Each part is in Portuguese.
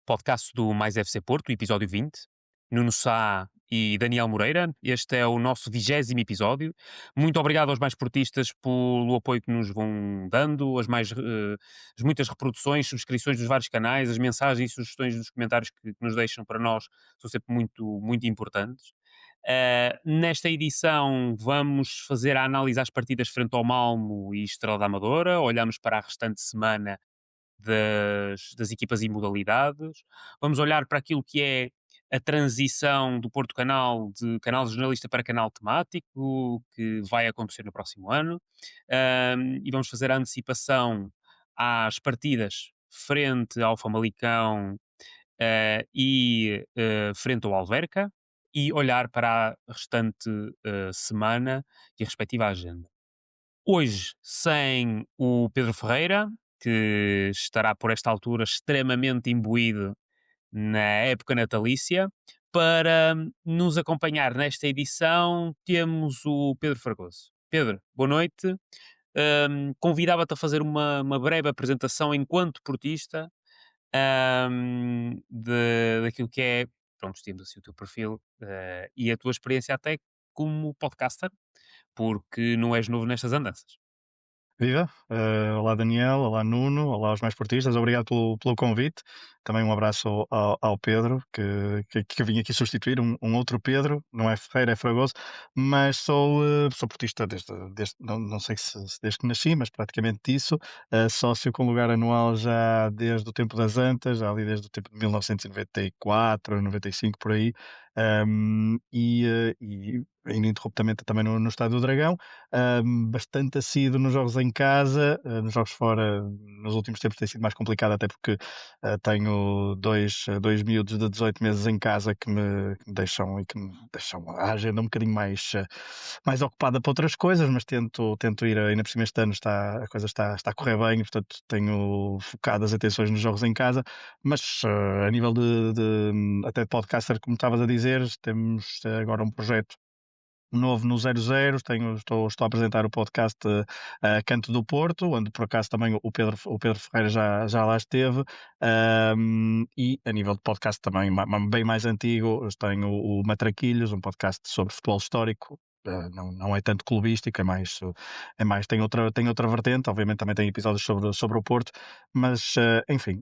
podcast do Mais FC Porto, episódio 20. Nuno Sá e Daniel Moreira. Este é o nosso 20º episódio. Muito obrigado aos mais portistas pelo apoio que nos vão dando, as muitas reproduções, subscrições dos vários canais, as mensagens e sugestões dos comentários que nos deixam para nós são sempre muito, muito importantes. Nesta edição vamos fazer a análise às partidas frente ao Malmo e Estrela da Amadora. Olhamos para a restante semana das equipas e modalidades. Vamos olhar para aquilo que é a transição do Porto Canal de canal jornalista para canal temático, que vai acontecer no próximo ano. E vamos fazer a antecipação às partidas frente ao Famalicão e frente ao Alverca, e olhar para a restante semana e a respectiva agenda. Hoje, sem o Pedro Ferreira, que estará por esta altura extremamente imbuído na época natalícia. Para nos acompanhar nesta edição, temos o Pedro Fragoso. Pedro, boa noite. Convidava-te a fazer uma breve apresentação enquanto portista, daquilo que é, pronto, temos assim o teu perfil e a tua experiência até como podcaster, porque não és novo nestas andanças. Viva! Olá Daniel, olá Nuno, olá aos mais portistas, obrigado pelo convite. Também um abraço ao Pedro, que eu vim aqui substituir um outro Pedro, não é Ferreira, é Fragoso, mas sou portista não sei se desde que nasci, mas praticamente disso. Sócio com lugar anual já desde o tempo das Antas, já ali desde o tempo de 1994, 95 por aí, e ininterruptamente também no Estádio do Dragão. Bastante assíduo nos jogos em casa, nos jogos fora, nos últimos tempos tem sido mais complicado, até porque tenho dois miúdos de 18 meses em casa que me deixam a agenda um bocadinho mais ocupada para outras coisas, mas tento ir, ainda por cima este ano a coisa está a correr bem, e, portanto tenho focado as atenções nos jogos em casa, mas a nível até de podcaster, como estavas a dizer, temos agora um projeto novo no 00, estou a apresentar o podcast Canto do Porto, onde por acaso também o Pedro Ferreira já lá esteve, e a nível de podcast também bem mais antigo, tenho o Matraquilhos, um podcast sobre futebol histórico. Não é tanto clubístico, tem outra vertente, obviamente também tem episódios sobre o Porto, mas enfim,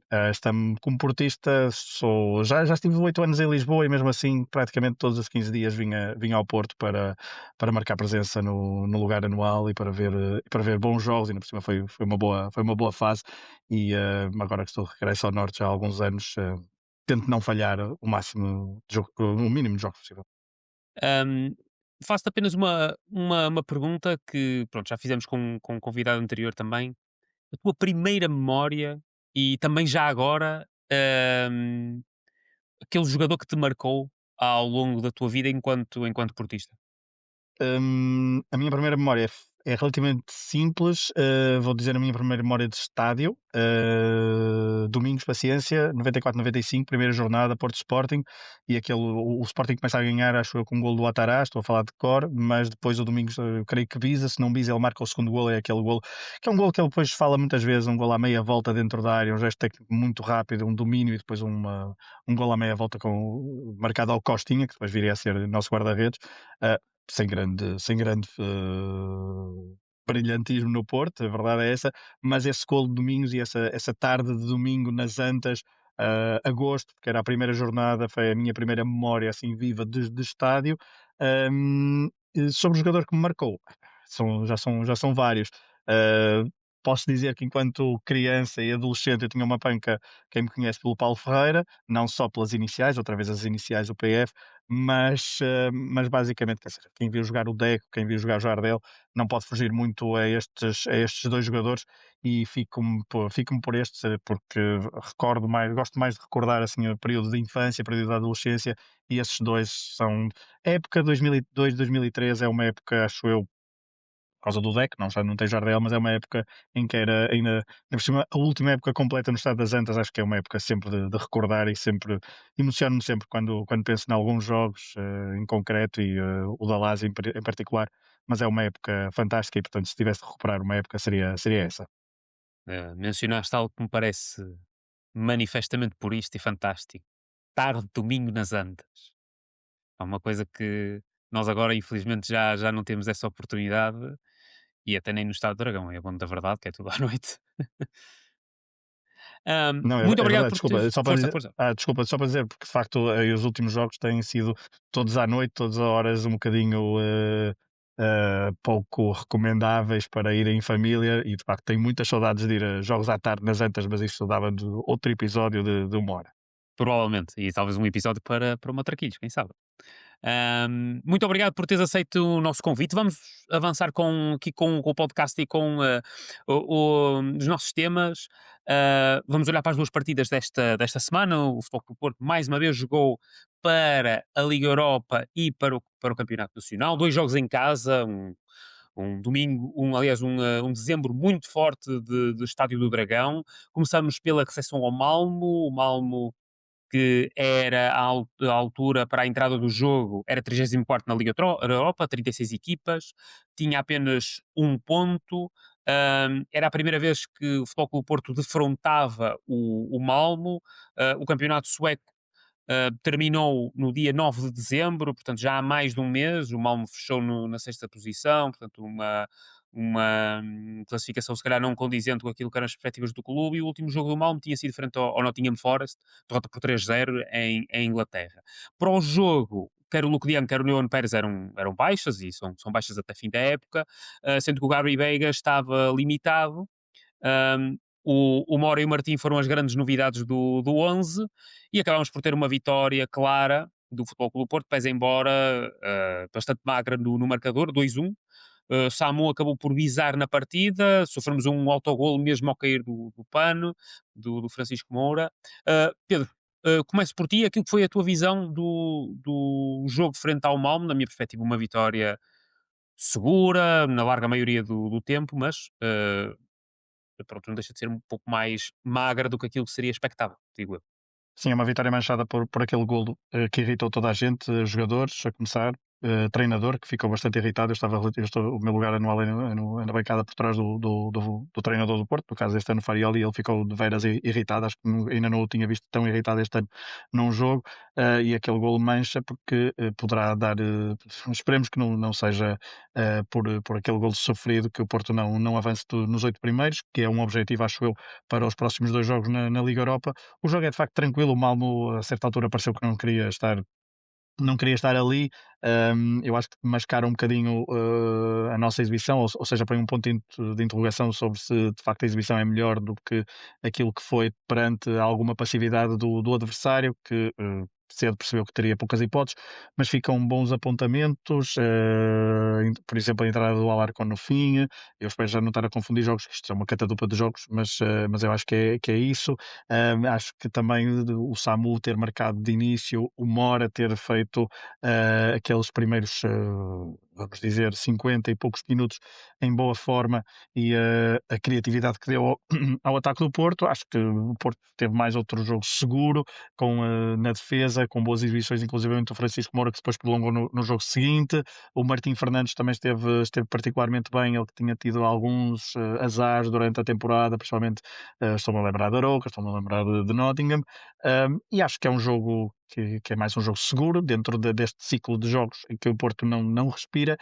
como portista já estive 8 anos em Lisboa, e mesmo assim praticamente todos os 15 dias vinha ao Porto para marcar presença no lugar anual e para ver bons jogos. E ainda por cima foi uma boa fase, e agora que estou de regresso ao Norte já há alguns anos, tento não falhar o mínimo de jogos possível. Ahm, Faço-te apenas uma pergunta que, pronto, já fizemos com um convidado anterior também. A tua primeira memória e também já agora, aquele jogador que te marcou ao longo da tua vida enquanto portista. A minha primeira memória é relativamente simples. Vou dizer a minha primeira memória de estádio. Domingos Paciência, 94-95, primeira jornada, Porto Sporting, e o Sporting começa a ganhar, acho eu, com um gol do Atarás, estou a falar de cor, mas depois o Domingos, eu creio que Biza, se não Biza, ele marca o segundo gol, é aquele gol, que é um gol que ele depois fala muitas vezes, um gol à meia volta dentro da área, um gesto técnico muito rápido, um domínio, e depois um gol à meia volta marcado ao Costinha, que depois viria a ser nosso guarda-redes. Uh, sem grande brilhantismo no Porto, a verdade é essa, mas esse gol de Domingos e essa tarde de domingo nas Antas, agosto, porque era a primeira jornada, foi a minha primeira memória assim viva de estádio. Sobre o jogador que me marcou, já são vários. Uh, Posso dizer que enquanto criança e adolescente eu tinha uma panca, quem me conhece, pelo Paulo Ferreira, não só pelas iniciais, outra vez as iniciais do PF, mas basicamente, quer dizer, quem viu jogar o Deco, quem viu jogar o Jardel, não pode fugir muito a estes dois jogadores, e fico-me por estes, porque gosto mais de recordar assim o período de infância, o período da adolescência, e esses dois são. A época 2002, 2003 é uma época, acho eu, por causa do deck, já não tem Jardel, mas é uma época em que ainda por cima, a última época completa no Estado das Antas. Acho que é uma época sempre de recordar, e sempre emociono-me sempre quando penso em alguns jogos em concreto, e o da Lazio em particular, mas é uma época fantástica, e portanto, se tivesse de recuperar uma época, seria essa. Mencionaste algo que me parece manifestamente purista e fantástico. Tarde de domingo nas Antas. É uma coisa que nós agora, infelizmente, já não temos essa oportunidade e até nem no Estado do Dragão, é bom da verdade, que é tudo à noite. Não, Muito é obrigado verdade, por desculpa, teres. só para Força, dizer, força. desculpa, só para dizer, porque de facto os últimos jogos têm sido todos à noite, todas as horas, um bocadinho pouco recomendáveis para ir em família e de facto tenho muitas saudades de ir a jogos à tarde nas Antas, mas isto dava de outro episódio de 1 hora. Provavelmente. E talvez um episódio para o Matraquilhos, quem sabe. Muito obrigado por teres aceito o nosso convite. Vamos avançar aqui com o podcast e com os nossos temas. Vamos olhar para as duas partidas desta semana. O Futebol Clube do Porto, mais uma vez, jogou para a Liga Europa e para o Campeonato Nacional. Dois jogos em casa, um domingo, aliás, um dezembro muito forte de Estádio do Dragão. Começamos pela recepção ao Malmo. O Malmo, que era a altura para a entrada do jogo, era 34º na Liga Europa, 36 equipas, tinha apenas um ponto, era a primeira vez que o Futebol Clube do Porto defrontava o Malmo, o campeonato sueco terminou no dia 9 de dezembro, portanto já há mais de um mês, o Malmo fechou na sexta posição, portanto uma classificação se calhar não condizente com aquilo que eram as perspectivas do clube, e o último jogo do Malmo tinha sido frente ao Nottingham Forest, derrota por 3-0 em Inglaterra. Para o jogo, quer o Luke de Jong, quer o Leon Pérez eram baixas, e são baixas até fim da época, sendo que o Gary Veiga estava limitado. O Mora e o Martim foram as grandes novidades do 11 e acabámos por ter uma vitória clara do Futebol Clube do Porto, pese embora bastante magra no marcador, 2-1. Samu acabou por bizar na partida, sofremos um autogolo mesmo ao cair do pano, do Francisco Moura. Pedro, começo por ti, aquilo que foi a tua visão do jogo frente ao Malmo, na minha perspectiva, uma vitória segura, na larga maioria do tempo, mas pronto, não deixa de ser um pouco mais magra do que aquilo que seria expectável, digo eu. Sim, é uma vitória manchada por aquele golo que irritou toda a gente, jogadores a começar, treinador que ficou bastante irritado. O meu lugar anual na bancada por trás do treinador do Porto, no caso este ano Farioli, e ele ficou de veras irritado. Acho que ainda não o tinha visto tão irritado este ano num jogo. E aquele golo mancha porque poderá dar. Esperemos que não seja por aquele golo sofrido que o Porto não avance nos 8 primeiros, que é um objetivo, acho eu, para os próximos 2 jogos na Liga Europa. O jogo é de facto tranquilo, o Malmo a certa altura pareceu que não queria estar ali. Eu acho que mascara um bocadinho a nossa exibição, ou seja, põe um ponto de interrogação sobre se de facto a exibição é melhor do que aquilo que foi perante alguma passividade do adversário, que cedo percebeu que teria poucas hipóteses, mas ficam bons apontamentos, por exemplo, a entrada do Alarcon no fim. Eu espero já não estar a confundir jogos, isto é uma catadupa de jogos, mas eu acho que é isso. Acho que também o Samu ter marcado de início, o Mora ter feito aqueles primeiros, vamos dizer, 50 e poucos minutos em boa forma, e a criatividade que deu ao ataque do Porto. Acho que o Porto teve mais outro jogo seguro, na defesa, com boas exibições, inclusive o Francisco Moura, que depois prolongou no jogo seguinte. O Martim Fernandes também esteve particularmente bem, ele que tinha tido alguns azares durante a temporada, principalmente estou-me a lembrar de Arouca, estou-me a lembrar de Nottingham. E acho que é um jogo que é mais um jogo seguro dentro deste ciclo de jogos em que o Porto não respira,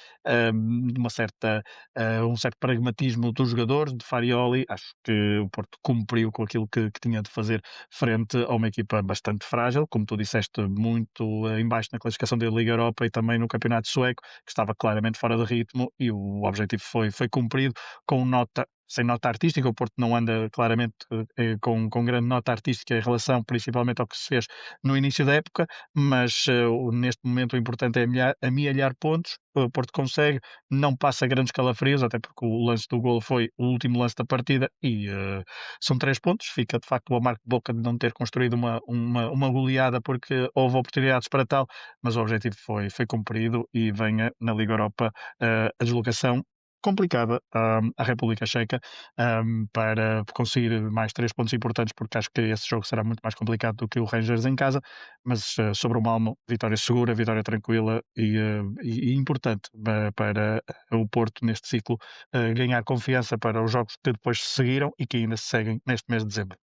um certo pragmatismo dos jogadores, de Farioli. Acho que o Porto cumpriu com aquilo que tinha de fazer frente a uma equipa bastante frágil, como tu disseste, muito em baixo na classificação da Liga Europa e também no Campeonato Sueco, que estava claramente fora de ritmo, e o objetivo foi cumprido com nota. Sem nota artística, o Porto não anda claramente com grande nota artística em relação principalmente ao que se fez no início da época, mas neste momento o importante é amealhar pontos. O Porto consegue, não passa grandes calafrios, até porque o lance do golo foi o último lance da partida e são 3 pontos. Fica de facto o amargo de boca de não ter construído uma goleada, porque houve oportunidades para tal, mas o objetivo foi cumprido e venha na Liga Europa a deslocação complicada à República Checa, para conseguir mais 3 pontos importantes, porque acho que esse jogo será muito mais complicado do que o Rangers em casa. Mas sobre o Malmo, vitória segura, vitória tranquila e importante para o Porto neste ciclo, ganhar confiança para os jogos que depois se seguiram e que ainda se seguem neste mês de dezembro.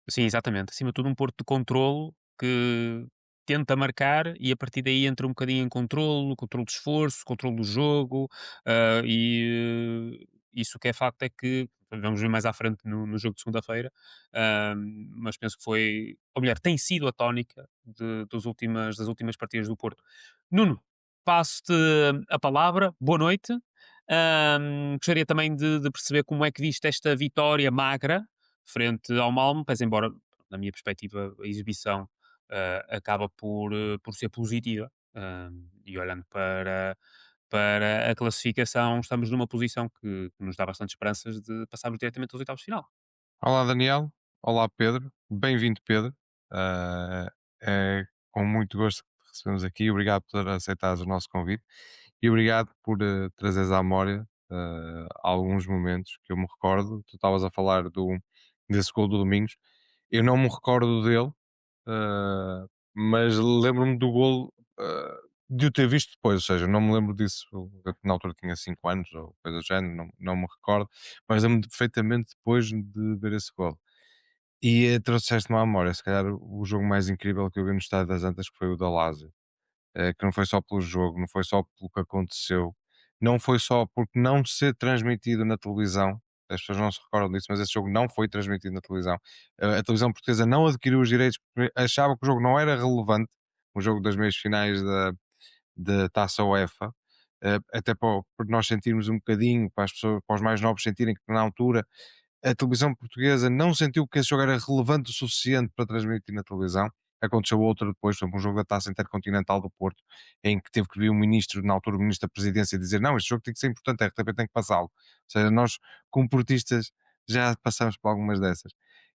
Sim, exatamente. Acima de tudo, um Porto de controlo que tenta marcar e a partir daí entra um bocadinho em controlo, controlo de esforço, controlo do jogo, isso que é facto é que vamos ver mais à frente no jogo de segunda-feira, mas penso que foi, ou melhor, tem sido a tónica das últimas partidas do Porto. Nuno, passo-te a palavra, boa noite. Gostaria também de perceber como é que viste esta vitória magra frente ao Malmo, pese embora, na minha perspectiva, a exibição acaba por ser positiva. E olhando para a classificação, estamos numa posição que nos dá bastante esperanças de passarmos diretamente aos oitavos de final. Olá, Daniel. Olá, Pedro. Bem-vindo, Pedro. Ah, é com muito gosto que te recebemos aqui. Obrigado por aceitares o nosso convite e obrigado por trazeres à memória alguns momentos que eu me recordo. Tu estavas a falar desse gol do Domingos. Eu não me recordo dele, ah, mas lembro-me do gol, de o ter visto depois. Ou seja, não me lembro disso. Eu, na altura tinha 5 anos ou coisa do género, não me recordo, mas lembro-me perfeitamente depois de ver esse gol. E trouxeste-me à memória, se calhar, o jogo mais incrível que eu vi no Estádio das Antas, que foi o da Lazio. Que não foi só pelo jogo, não foi só pelo que aconteceu, não foi só porque não ser transmitido na televisão. As pessoas não se recordam disso, mas esse jogo não foi transmitido na televisão. A televisão portuguesa não adquiriu os direitos porque achava que o jogo não era relevante, o jogo das meias finais da Taça UEFA, até para nós sentirmos um bocadinho, para as pessoas, para os mais novos sentirem que na altura a televisão portuguesa não sentiu que esse jogo era relevante o suficiente para transmitir na televisão. Aconteceu outra depois, por exemplo, um jogo da Taça Intercontinental do Porto, em que teve que vir um ministro, na altura o ministro da Presidência, dizer: não, este jogo tem que ser importante, a RTP tem que passá-lo. Ou seja, nós, como portistas, já passamos por algumas dessas.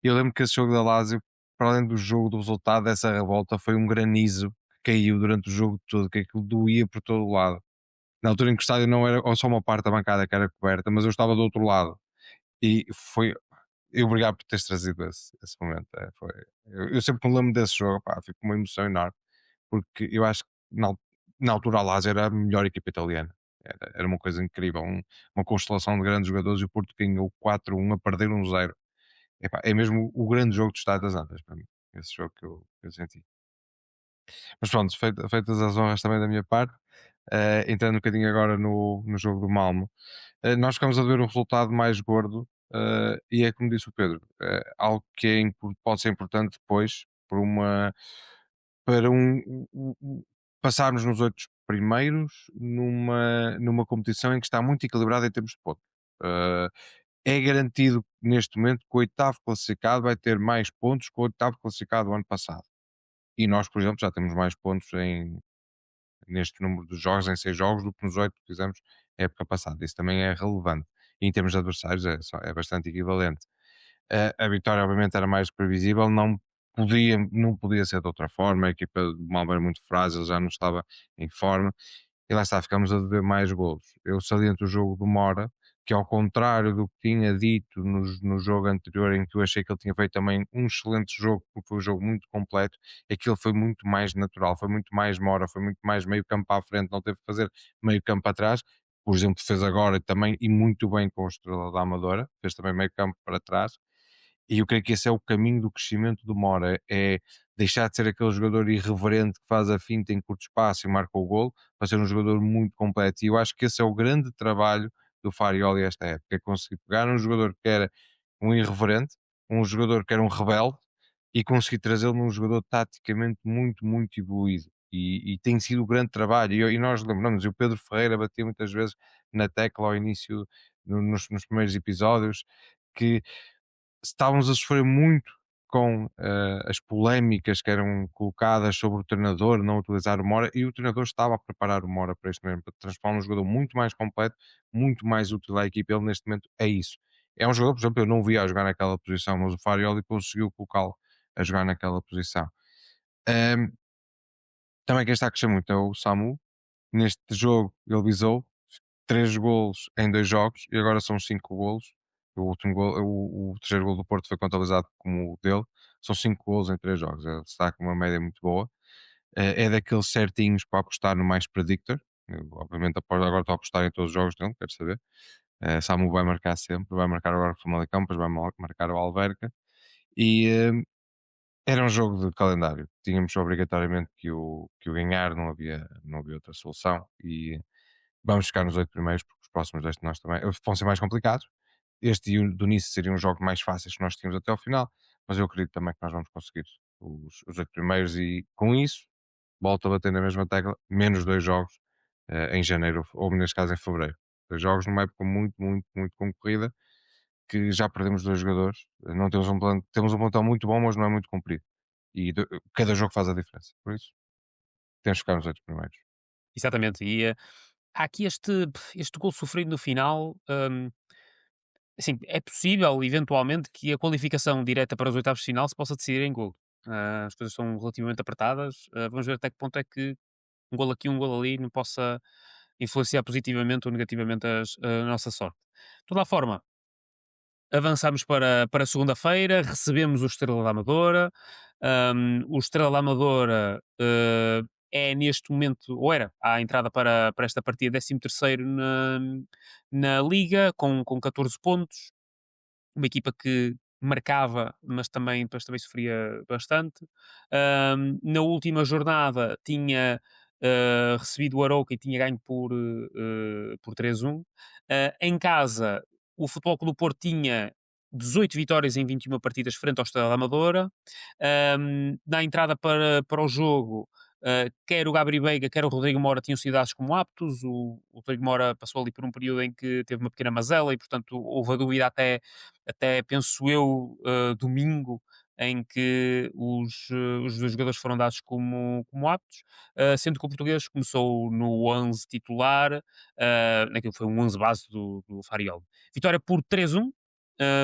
E eu lembro que esse jogo da Lazio, para além do jogo, do resultado dessa revolta, foi um granizo que caiu durante o jogo todo, que aquilo doía por todo o lado. Na altura em que o estádio não era, ou só uma parte da bancada que era coberta, mas eu estava do outro lado. E foi, e obrigado por teres trazido esse momento. Eu sempre me lembro desse jogo, pá, fico com uma emoção enorme, porque eu acho que na altura a Lazio era a melhor equipa italiana. Era uma coisa incrível, uma constelação de grandes jogadores e o Porto ganhou 4-1 a perder 1-0. Epá, é mesmo o grande jogo do Estado das Antas para mim, esse jogo que eu senti. Mas pronto, feitas as honras também da minha parte, entrando um bocadinho agora no jogo do Malmo, nós ficamos a ver o resultado mais gordo, e é como disse o Pedro, algo que pode ser importante depois para passarmos nos 8 primeiros numa competição em que está muito equilibrada em termos de pontos. Eh, É garantido neste momento que o oitavo classificado vai ter mais pontos que o oitavo classificado do ano passado. E nós, por exemplo, já temos mais pontos neste número de jogos, em 6 jogos, do que nos 8 que fizemos a época passada. Isso também é relevante. E em termos de adversários é bastante equivalente. A vitória, obviamente, era mais previsível, não podia ser de outra forma. A equipa de Malmo era muito frágil, já não estava em forma. E lá está, ficamos a dever mais golos. Eu saliento o jogo do Mora, que ao contrário do que tinha dito no jogo anterior, em que eu achei que ele tinha feito também um excelente jogo, porque foi um jogo muito completo, aquilo foi muito mais natural, foi muito mais Mora, foi muito mais meio campo à frente, não teve que fazer meio campo atrás. Por exemplo, fez agora também, e muito bem com o Estrela da Amadora, fez também meio campo para trás. E eu creio que esse é o caminho do crescimento do Mora, é deixar de ser aquele jogador irreverente que faz a finta em curto espaço e marca o golo, para ser um jogador muito completo. E eu acho que esse é o grande trabalho do Farioli esta época, é conseguir pegar um jogador que era um irreverente, um jogador que era um rebelde, e conseguir trazê-lo num jogador taticamente muito, muito evoluído. E tem sido o grande trabalho. E nós lembramos, e o Pedro Ferreira batia muitas vezes na tecla ao início, nos primeiros episódios, que estávamos a sofrer muito com as polémicas que eram colocadas sobre o treinador não utilizar o Mora, e o treinador estava a preparar o Mora para isto mesmo, para transformar um jogador muito mais completo, muito mais útil à equipa. Ele neste momento é isso. É um jogador, por exemplo, eu não o via a jogar naquela posição, mas o Farioli conseguiu colocá-lo a jogar naquela posição. Ahm, Também quem está a crescer muito é o Samu. Neste jogo ele visou 3 golos em 2 jogos e agora são 5 golos. O último gol, o terceiro gol do Porto foi contabilizado como o dele. São 5 golos em 3 jogos. Ele está com uma média muito boa. É daqueles certinhos para apostar no mais predictor. Eu, obviamente, agora estou a apostar em todos os jogos dele, quero saber. Samu vai marcar sempre, vai marcar agora o Famalicão, depois vai marcar o Alverca. E era um jogo de calendário. Tínhamos obrigatoriamente que o ganhar, não havia outra solução. E vamos ficar nos 8 primeiros, porque os próximos 10 de nós também vão ser mais complicados. Este e o do Nice seriam os jogos mais fáceis que nós tínhamos até ao final, mas eu acredito também que nós vamos conseguir os 8 primeiros e com isso, volto a bater na mesma tecla, menos 2 jogos em janeiro, ou neste caso em fevereiro. 2 jogos numa época muito, muito, muito concorrida, que já perdemos 2 jogadores, não temos um plano, temos um plantão muito bom, mas não é muito comprido. E cada jogo faz a diferença. Por isso, temos que ficar nos 8 primeiros. Exatamente. E há aqui este gol sofrido no final. Assim, é possível, eventualmente, que a qualificação direta para os oitavos de final se possa decidir em gol. As coisas são relativamente apertadas. Vamos ver até que ponto é que um gol aqui, um gol ali, não possa influenciar positivamente ou negativamente a nossa sorte. De toda a forma, avançamos para segunda-feira, recebemos o Estrela da Amadora. O Estrela da Amadora é neste momento, ou era, à entrada para esta partida, 13º na Liga, com 14 pontos. Uma equipa que marcava, mas também, depois também sofria bastante. Na última jornada tinha recebido o Arouca e tinha ganho por 3-1. Em casa, o Futebol Clube do Porto tinha 18 vitórias em 21 partidas frente ao Estrela da Amadora. Na entrada para o jogo, quer o Gabri Veiga, quer o Rodrigo Mora tinham sido dados como aptos. O Rodrigo Mora passou ali por um período em que teve uma pequena mazela e, portanto, houve a dúvida até penso eu, domingo, em que os dois jogadores foram dados como aptos, sendo que o português começou no 11 titular, naquilo que foi um 11 base do Fariol. Vitória por 3-1,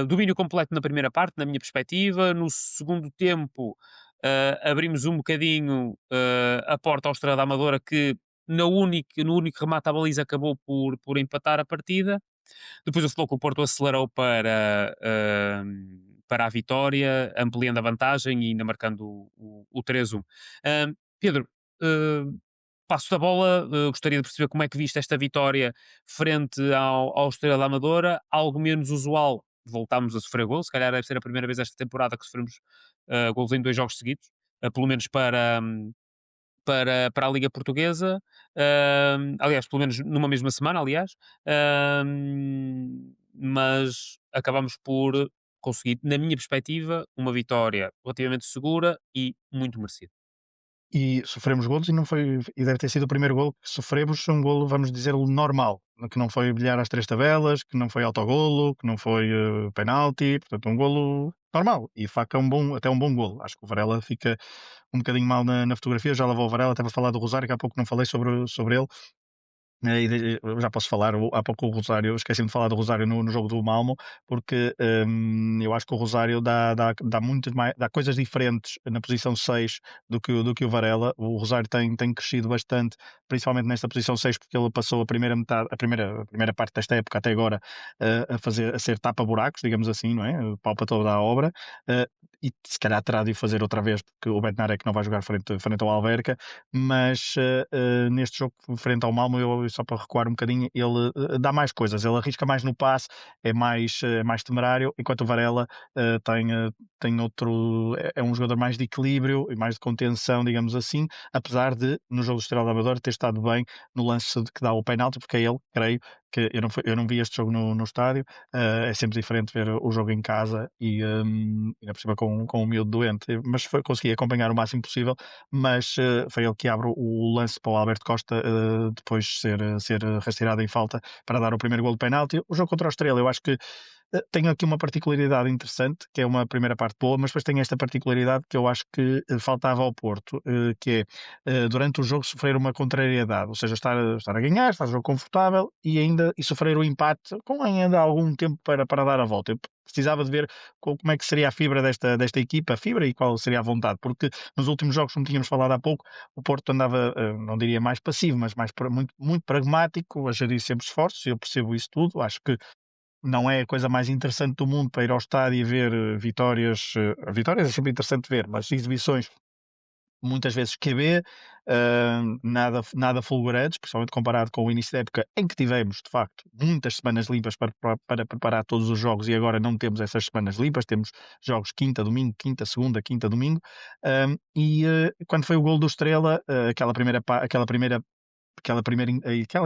domínio completo na primeira parte, na minha perspectiva. No segundo tempo, abrimos um bocadinho a porta ao Estrela da Amadora, que no único remate à baliza acabou por empatar a partida. Depois o Futebol Clube do Porto acelerou para a vitória, ampliando a vantagem e ainda marcando o 3-1. Pedro, passo da bola, gostaria de perceber como é que viste esta vitória frente ao Estrela da Amadora, algo menos usual. Voltámos a sofrer gols, se calhar deve ser a primeira vez esta temporada que sofremos gols em 2 jogos seguidos, pelo menos para a Liga Portuguesa, aliás, pelo menos numa mesma semana, aliás, mas acabamos por conseguir, na minha perspectiva, uma vitória relativamente segura e muito merecida. E sofremos golos e deve ter sido o primeiro golo que sofremos, um golo, vamos dizer, normal, que não foi bilhar às 3 tabelas, que não foi autogolo, que não foi penalti, portanto um golo normal, e de facto até um bom golo. Acho que o Varela fica um bocadinho mal na fotografia, já levou o Varela até para falar do Rosário, que há pouco não falei sobre ele. Eu já posso falar, há pouco o Rosário, eu esqueci-me de falar do Rosário no jogo do Malmo, porque eu acho que o Rosário dá coisas diferentes na posição 6 do que o Varela. O Rosário tem crescido bastante, principalmente nesta posição 6, porque ele passou a primeira parte desta época até agora a ser tapa-buracos, digamos assim, não é? Pau para toda a obra, e se calhar terá de o fazer outra vez, porque o Bednarek não vai jogar frente ao Alverca, mas neste jogo frente ao Malmo, só para recuar um bocadinho, ele dá mais coisas, ele arrisca mais no passe, é mais temerário, enquanto o Varela tem outro, é um jogador mais de equilíbrio e mais de contenção, digamos assim, apesar de no jogo do Estrela da Amadora ter estado bem no lance que dá o penalti, porque é ele, creio, que eu não vi este jogo no estádio, é sempre diferente ver o jogo em casa e ainda por cima com o miúdo doente, mas consegui acompanhar o máximo possível, mas foi ele que abre o lance para o Alberto Costa depois ser rasteirado em falta para dar o primeiro gol de penalti. O jogo contra o Estrela, eu acho que tem aqui uma particularidade interessante, que é uma primeira parte boa, mas depois tem esta particularidade que eu acho que faltava ao Porto, que é durante o jogo sofrer uma contrariedade, ou seja, estar a ganhar, estar a jogo confortável e sofrer o empate com ainda algum tempo para dar a volta. Eu precisava de ver como é que seria a fibra desta equipa, a fibra e qual seria a vontade, porque nos últimos jogos, como tínhamos falado há pouco, o Porto andava, não diria mais passivo, mas muito, muito pragmático, a gerir sempre esforços, eu percebo isso tudo, acho que não é a coisa mais interessante do mundo para ir ao estádio e ver vitórias. Vitórias é sempre interessante ver, mas exibições muitas vezes QB, nada fulgurantes, principalmente comparado com o início da época, em que tivemos, de facto, muitas semanas limpas para preparar todos os jogos, e agora não temos essas semanas limpas, temos jogos quinta, domingo, quinta, segunda, quinta, domingo. Quando foi o gol do Estrela, aquela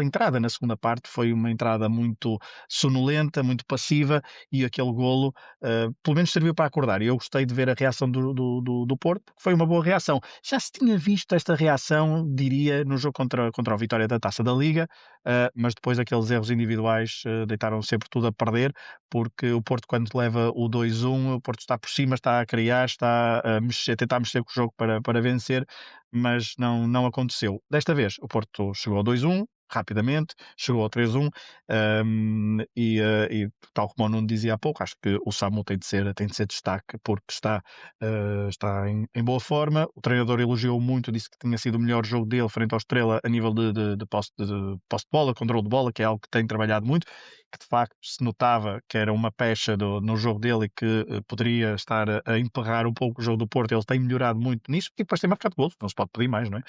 entrada na segunda parte foi uma entrada muito sonolenta, muito passiva, e aquele golo, pelo menos serviu para acordar. E eu gostei de ver a reação do Porto, porque foi uma boa reação. Já se tinha visto esta reação, diria, no jogo contra o Vitória da Taça da Liga, mas depois aqueles erros individuais deitaram sempre tudo a perder, porque o Porto, quando leva o 2-1, o Porto está por cima, está a criar, está a tentar mexer com o jogo para vencer, mas não aconteceu. Desta vez, o Porto chegou ao 2-1 rapidamente, chegou ao 3-1, e tal como o Nuno dizia há pouco, acho que o Samu tem de ser destaque, porque está em boa forma. O treinador elogiou muito, disse que tinha sido o melhor jogo dele frente ao Estrela a nível de posse de bola, controle de bola, que é algo que tem trabalhado muito, que de facto se notava que era uma pecha no jogo dele e que poderia estar a emperrar um pouco o jogo do Porto. Ele tem melhorado muito nisso, e depois tem marcado golos, não se pode pedir mais, não é?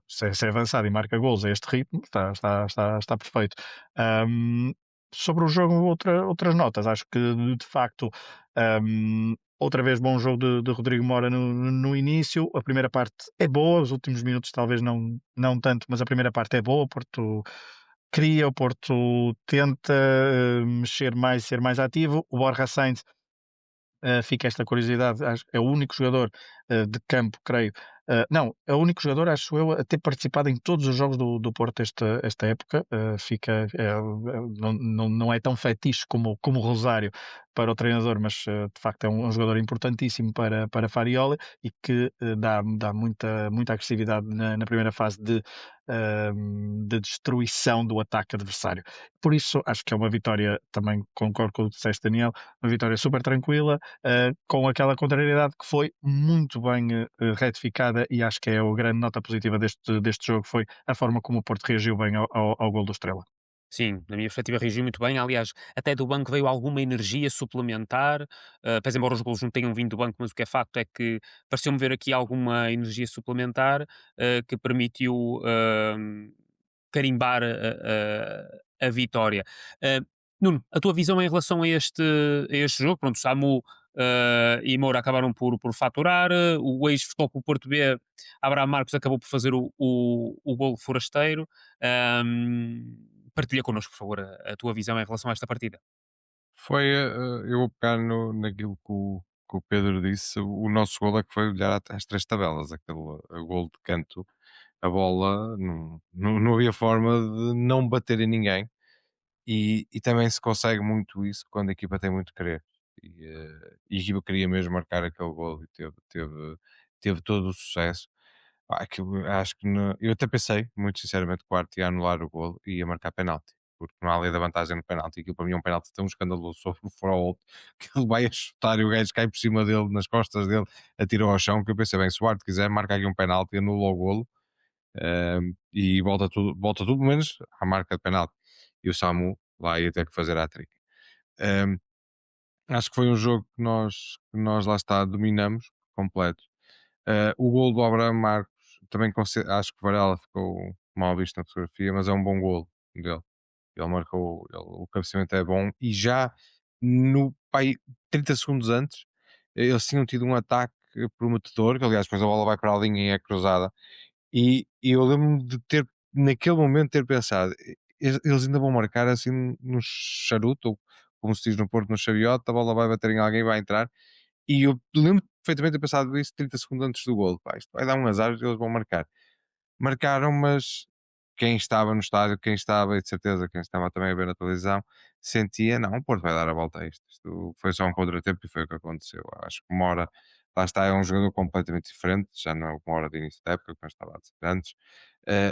Se é avançado e marca golos a este ritmo, está perfeito. Um, Sobre o jogo, outras notas. Acho que, de facto, outra vez bom jogo de Rodrigo Mora no início. A primeira parte é boa, os últimos minutos talvez não tanto, mas a primeira parte é boa. O Porto cria, o Porto tenta mexer mais, ser mais ativo. O Borja Sainz, fica esta curiosidade, é o único jogador de campo, creio. Não, é o único jogador, acho eu, a ter participado em todos os jogos do Porto esta época. Não é tão fetiche como o Rosário para o treinador, mas de facto é um jogador importantíssimo para Farioli, e que dá muita agressividade na primeira fase de destruição do ataque adversário. Por isso, acho que é uma vitória, também concordo com o que disseste, Daniel, uma vitória super tranquila, com aquela contrariedade que foi muito bem retificada, e acho que é a grande nota positiva deste jogo, foi a forma como o Porto reagiu bem ao gol do Estrela. Sim, na minha perspectiva reagiu muito bem. Aliás, até do banco veio alguma energia suplementar. Pois embora os golos não tenham vindo do banco, mas o que é facto é que pareceu-me ver aqui alguma energia suplementar que permitiu carimbar a vitória. Nuno, a tua visão em relação a este jogo? Pronto, Samu e Moura acabaram por faturar. O ex-Futebol Clube Porto B, Abraham Marcos, acabou por fazer o golo forasteiro. Partilha connosco, por favor, a tua visão em relação a esta partida. Foi, eu vou pegar naquilo que o Pedro disse. O nosso gol é que foi olhar às três tabelas, aquele gol de canto. A bola não havia forma de não bater em ninguém, e também se consegue muito isso quando a equipa tem muito querer. E a equipa queria mesmo marcar aquele gol, e teve todo o sucesso. Acho que eu até pensei, muito sinceramente, que o Arte ia anular o gol e ia marcar penalti, porque não há lei da vantagem no penalti. Aquilo para mim é um penalti tão escandaloso sobre o Froholt, que ele vai a chutar e o gajo cai por cima dele, nas costas dele, atira ao chão. Que eu pensei, bem, se o Arte quiser, marca aqui um penalti, anula o golo, e volta tudo menos à marca de penalti. E o Samu lá ia ter que fazer a trick. Acho que foi um jogo que nós lá está, dominamos completo. O gol do Abraham Marcos, também acho que o Varela ficou mal visto na fotografia, mas é um bom gol dele. Ele marcou, o cabeceamento é bom, e já no pai, 30 segundos antes, eles tinham tido um ataque prometedor, que aliás depois a bola vai para a linha e é cruzada, e eu lembro-me de ter, naquele momento, ter pensado, eles ainda vão marcar assim no charuto, ou como se diz no Porto, no chaviote, a bola vai bater em alguém e vai entrar. E eu lembro perfeitamente de ter pensado isso 30 segundos antes do gol. Pá, isto vai dar um azar, eles vão marcar. Marcaram, mas quem estava no estádio, quem estava, e de certeza quem estava também a ver na televisão, sentia, não, o Porto vai dar a volta a isto. Isto foi só um contratempo e foi o que aconteceu. Acho que Mora, lá está, é um jogador completamente diferente, já não é o Mora de início da época, como eu estava a dizer antes.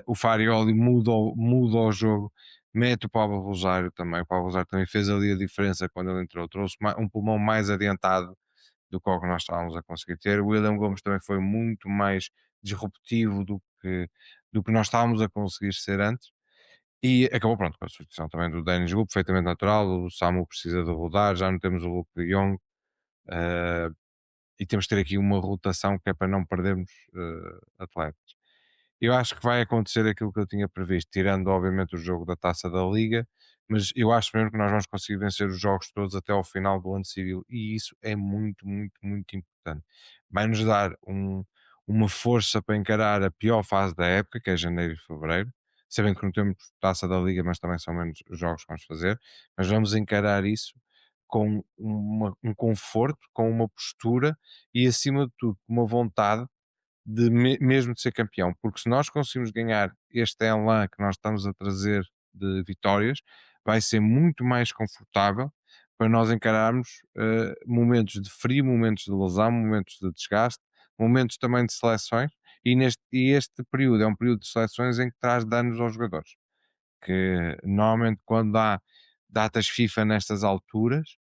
O Farioli muda o jogo, mete o Pablo Rosário também. O Pablo Rosário também fez ali a diferença quando ele entrou, trouxe um pulmão mais adiantado do que o que nós estávamos a conseguir ter. O William Gomes também foi muito mais disruptivo do que nós estávamos a conseguir ser antes. E acabou, pronto, com a substituição também do Dennis Gu, perfeitamente natural. O Samu precisa de rodar, já não temos o Luke de Jong. e temos que ter aqui uma rotação que é para não perdermos atletas. Eu acho que vai acontecer aquilo que eu tinha previsto, tirando obviamente o jogo da Taça da Liga, mas eu acho mesmo que nós vamos conseguir vencer os jogos todos até ao final do ano civil, e isso é muito, muito, muito importante. Vai-nos dar uma força para encarar a pior fase da época, que é janeiro e fevereiro, sabendo que não temos Taça da Liga, mas também são menos os jogos que vamos fazer, mas vamos encarar isso com um conforto, com uma postura e, acima de tudo, uma vontade mesmo de ser campeão, porque se nós conseguimos ganhar este elan que nós estamos a trazer de vitórias, vai ser muito mais confortável para nós encararmos momentos de frio, momentos de lesão, momentos de desgaste, momentos também de seleções, e este período é um período de seleções em que traz danos aos jogadores, que normalmente quando há datas FIFA nestas alturas,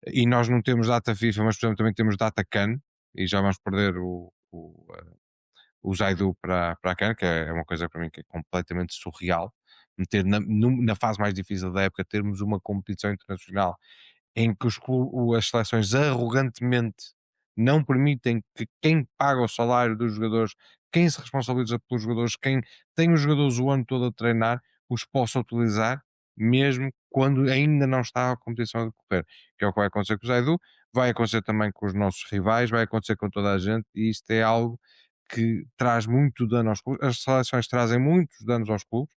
e nós não temos data FIFA, mas por exemplo também temos data CAN, e já vamos perder o Zaidu para a CAN, que é uma coisa para mim que é completamente surreal, meter na fase mais difícil da época, termos uma competição internacional em que as seleções arrogantemente não permitem que quem paga o salário dos jogadores, quem se responsabiliza pelos jogadores, quem tem os jogadores o ano todo a treinar, os possa utilizar, mesmo quando ainda não está a competição a decorrer. Que é o que vai acontecer com o Zaidu, vai acontecer também com os nossos rivais, vai acontecer com toda a gente, e isto é algo que traz muito dano aos clubes. As seleções trazem muitos danos aos clubes.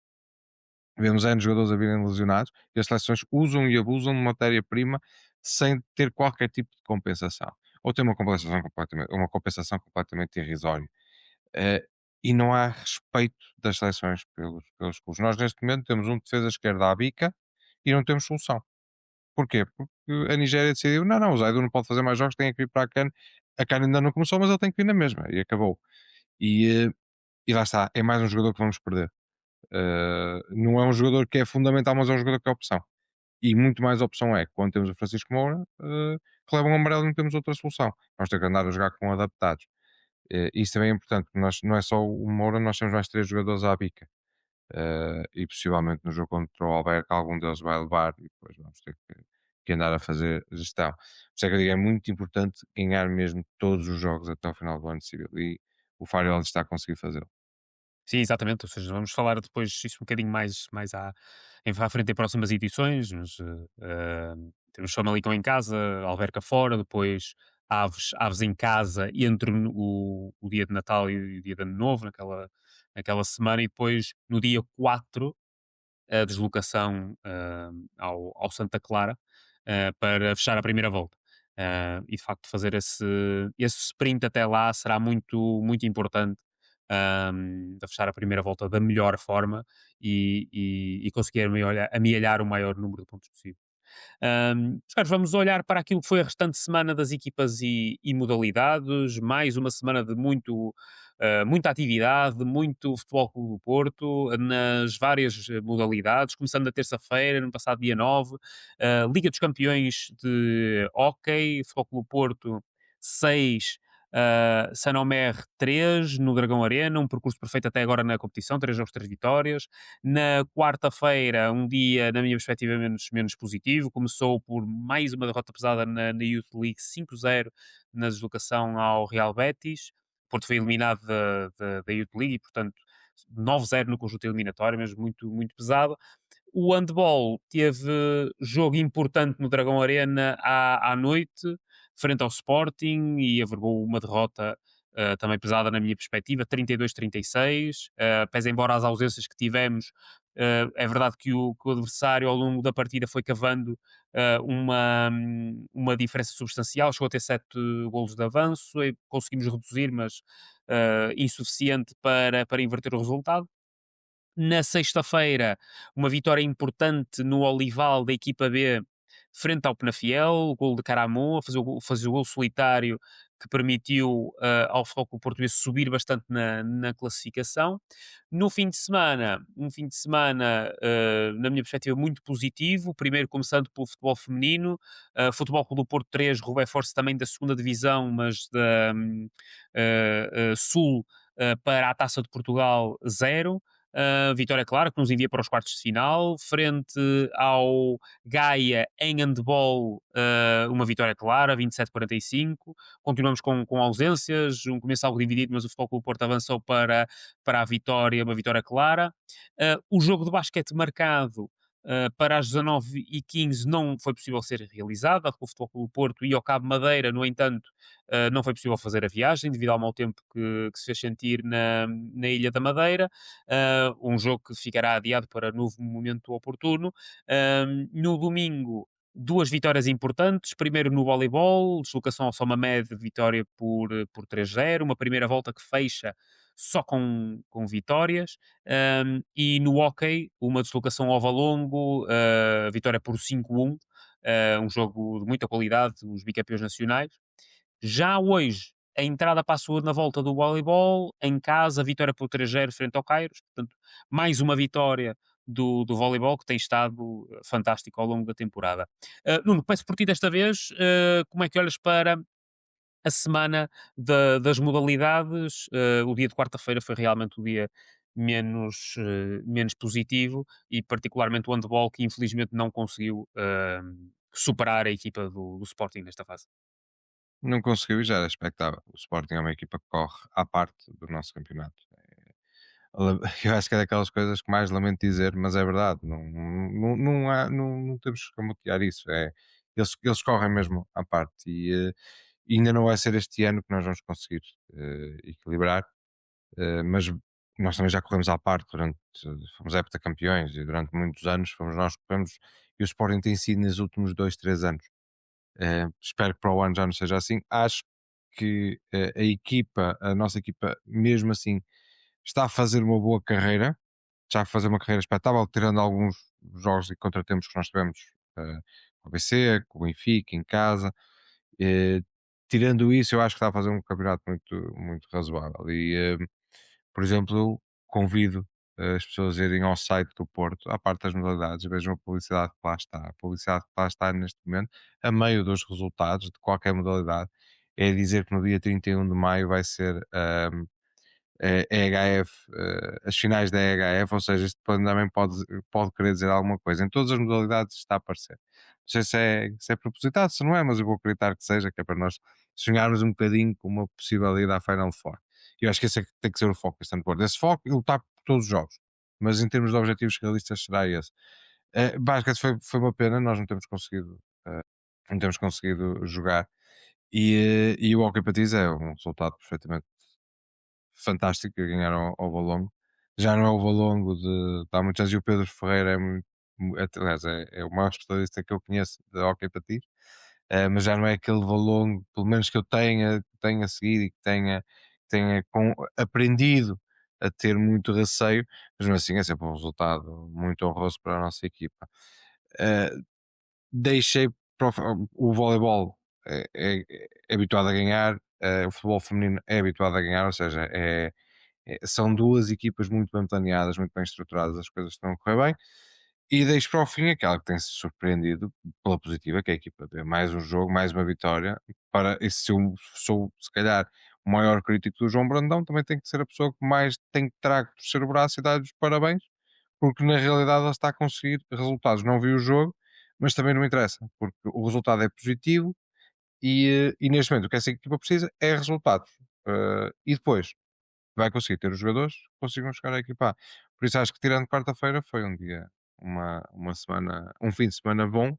Vemos N jogadores a virem lesionados e as seleções usam e abusam de matéria-prima sem ter qualquer tipo de compensação. Ou ter uma compensação completamente irrisória. Eh, e não há respeito das seleções pelos clubes. Nós, neste momento, temos um defesa esquerda à bica e não temos solução. Porquê? Porque a Nigéria decidiu: não, o Zaidu não pode fazer mais jogos, tem que vir para a CAN. A CAN ainda não começou, mas ele tem que vir na mesma. E acabou. E, e lá está, é mais um jogador que vamos perder. Não é um jogador que é fundamental, mas é um jogador que é opção. E muito mais opção é quando temos o Francisco Moura, que leva um amarelo e não temos outra solução. Vamos ter que andar a jogar com adaptados. Isso também é importante, porque nós, não é só o Moura, nós temos mais 3 jogadores à bica. E possivelmente no jogo contra o Alberca algum deles vai levar e depois vamos ter que andar a fazer gestão. Por isso é que eu digo, é muito importante ganhar mesmo todos os jogos até o final do ano civil, e o Fariola está a conseguir fazê-lo. Sim, exatamente. Ou seja, vamos falar depois isso um bocadinho mais à frente em próximas edições. Mas, temos Famalicão em casa, Alverca fora, depois Aves em casa entre o dia de Natal e o dia de Ano Novo, naquela semana, e depois no dia 4 a deslocação ao Santa Clara para fechar a primeira volta. E de facto fazer esse sprint até lá será muito, muito importante de fechar a primeira volta da melhor forma e conseguir amealhar o maior número de pontos possível. Senhores, vamos olhar para aquilo que foi a restante semana das equipas e modalidades, mais uma semana de muita atividade, muito Futebol Clube do Porto, nas várias modalidades, começando na terça-feira, no passado dia 9, Liga dos Campeões de Hóquei, Futebol Clube do Porto 6, Saint-Omer 3, no Dragão Arena, um percurso perfeito até agora na competição, 3 jogos, 3 vitórias. Na quarta-feira, um dia, na minha perspectiva, menos positivo. Começou por mais uma derrota pesada na Youth League 5-0 na deslocação ao Real Betis. O Porto foi eliminado da Youth League e, portanto, 9-0 no conjunto eliminatório, mesmo muito, muito pesado. O handball teve jogo importante no Dragão Arena à noite, frente ao Sporting, e averbou uma derrota também pesada na minha perspectiva, 32-36. Pese embora as ausências que tivemos, é verdade que o adversário ao longo da partida foi cavando uma diferença substancial, chegou a ter 7 golos de avanço, e conseguimos reduzir, mas insuficiente para inverter o resultado. Na sexta-feira, uma vitória importante no Olival da equipa B frente ao Penafiel, o gol de Caramon, a fazer o gol solitário que permitiu ao Futebol Clube Português subir bastante na classificação. No fim de semana, na minha perspectiva, muito positivo. Primeiro, começando pelo futebol feminino, Futebol Clube do Porto 3, Roubaix Force também da segunda divisão, mas da Sul, para a Taça de Portugal 0. vitória clara que nos envia para os quartos de final, frente ao Gaia em handball, uma vitória clara, 27-45. Continuamos com ausências, um começo algo dividido, mas o Futebol Clube do Porto avançou para a vitória, uma vitória clara. O jogo de basquete marcado para as 19h15 não foi possível ser realizado, dado que o Futebol Clube do Porto ia ao Cabo Madeira, no entanto, não foi possível fazer a viagem devido ao mau tempo que se fez sentir na Ilha da Madeira. Um jogo que ficará adiado para novo momento oportuno. No domingo, duas vitórias importantes. Primeiro no voleibol, deslocação ao Somamed, vitória por 3-0. Uma primeira volta que fecha só com vitórias. E no hóquei, uma deslocação ao Valongo, vitória por 5-1. Um jogo de muita qualidade, os bicampeões nacionais. Já hoje, a entrada para a segunda volta do voleibol, em casa, vitória por 3-0 frente ao Cairos. Portanto, mais uma vitória do voleibol que tem estado fantástico ao longo da temporada. Nuno, peço por ti desta vez, como é que olhas para a semana das modalidades? O dia de quarta-feira foi realmente o dia menos positivo e particularmente o handball que infelizmente não conseguiu superar a equipa do Sporting nesta fase. Não conseguiu e já era expectável. O Sporting é uma equipa que corre à parte do nosso campeonato. Eu acho que é daquelas coisas que mais lamento dizer, mas é verdade. Não temos que camotear isso. Eles correm mesmo à parte e ainda não vai ser este ano que nós vamos conseguir equilibrar, mas nós também já corremos à parte fomos heptacampeões e durante muitos anos fomos nós que corremos e o Sporting tem sido nos últimos 2, 3 anos. Espero que para o ano já não seja assim. Acho que a nossa equipa, mesmo assim, está a fazer uma boa carreira, já a fazer uma carreira expectável, tirando alguns jogos e contratempos que nós tivemos com o BC, com o Benfica, em casa. Eh, Tirando isso, eu acho que está a fazer um campeonato muito, muito razoável. Por exemplo, eu convido as pessoas a irem ao site do Porto, à parte das modalidades, vejam a publicidade que lá está. A publicidade que lá está neste momento, a meio dos resultados de qualquer modalidade, é dizer que no dia 31 de maio vai ser EHF, as finais da EHF, ou seja, isto também pode querer dizer alguma coisa. Em todas as modalidades está a aparecer. Não sei se é propositado, se não é, mas eu vou acreditar que seja, que é para nós sonharmos um bocadinho com uma possível ida à Final Four. E eu acho que esse é que tem que ser o foco deste ano de Porto. Esse foco e lutar por todos os jogos. Mas em termos de objetivos realistas será esse. Basquete foi uma pena, nós não temos conseguido jogar. E o Hockey Patins é um resultado perfeitamente fantástico a ganhar ao Valongo. Já não é o Valongo de há muitos anos e o Pedro Ferreira aliás, é o maior especialista que eu conheço de Hockey Patins, mas já não é aquele Valongo, pelo menos que eu tenha seguido e que tenha aprendido a ter muito receio, mas mesmo assim é sempre um resultado muito honroso para a nossa equipa. Eh, Deixei o voleibol é habituado a ganhar, o futebol feminino é habituado a ganhar, ou seja, são duas equipas muito bem planeadas, muito bem estruturadas, as coisas estão a correr bem. E deixo para o fim aquela que tem-se surpreendido pela positiva, que é a equipa B. Mais um jogo, mais uma vitória. E se eu sou, se calhar, o maior crítico do João Brandão, também tem que ser a pessoa que mais tem que terá que torcer o braço e dar-lhe os parabéns, porque na realidade ela está a conseguir resultados. Não vi o jogo, mas também não interessa, porque o resultado é positivo e neste momento o que essa equipa precisa é resultados. E depois vai conseguir ter os jogadores que consigam chegar à equipa A. Por isso acho que tirando quarta-feira foi um dia, uma semana, um fim de semana bom,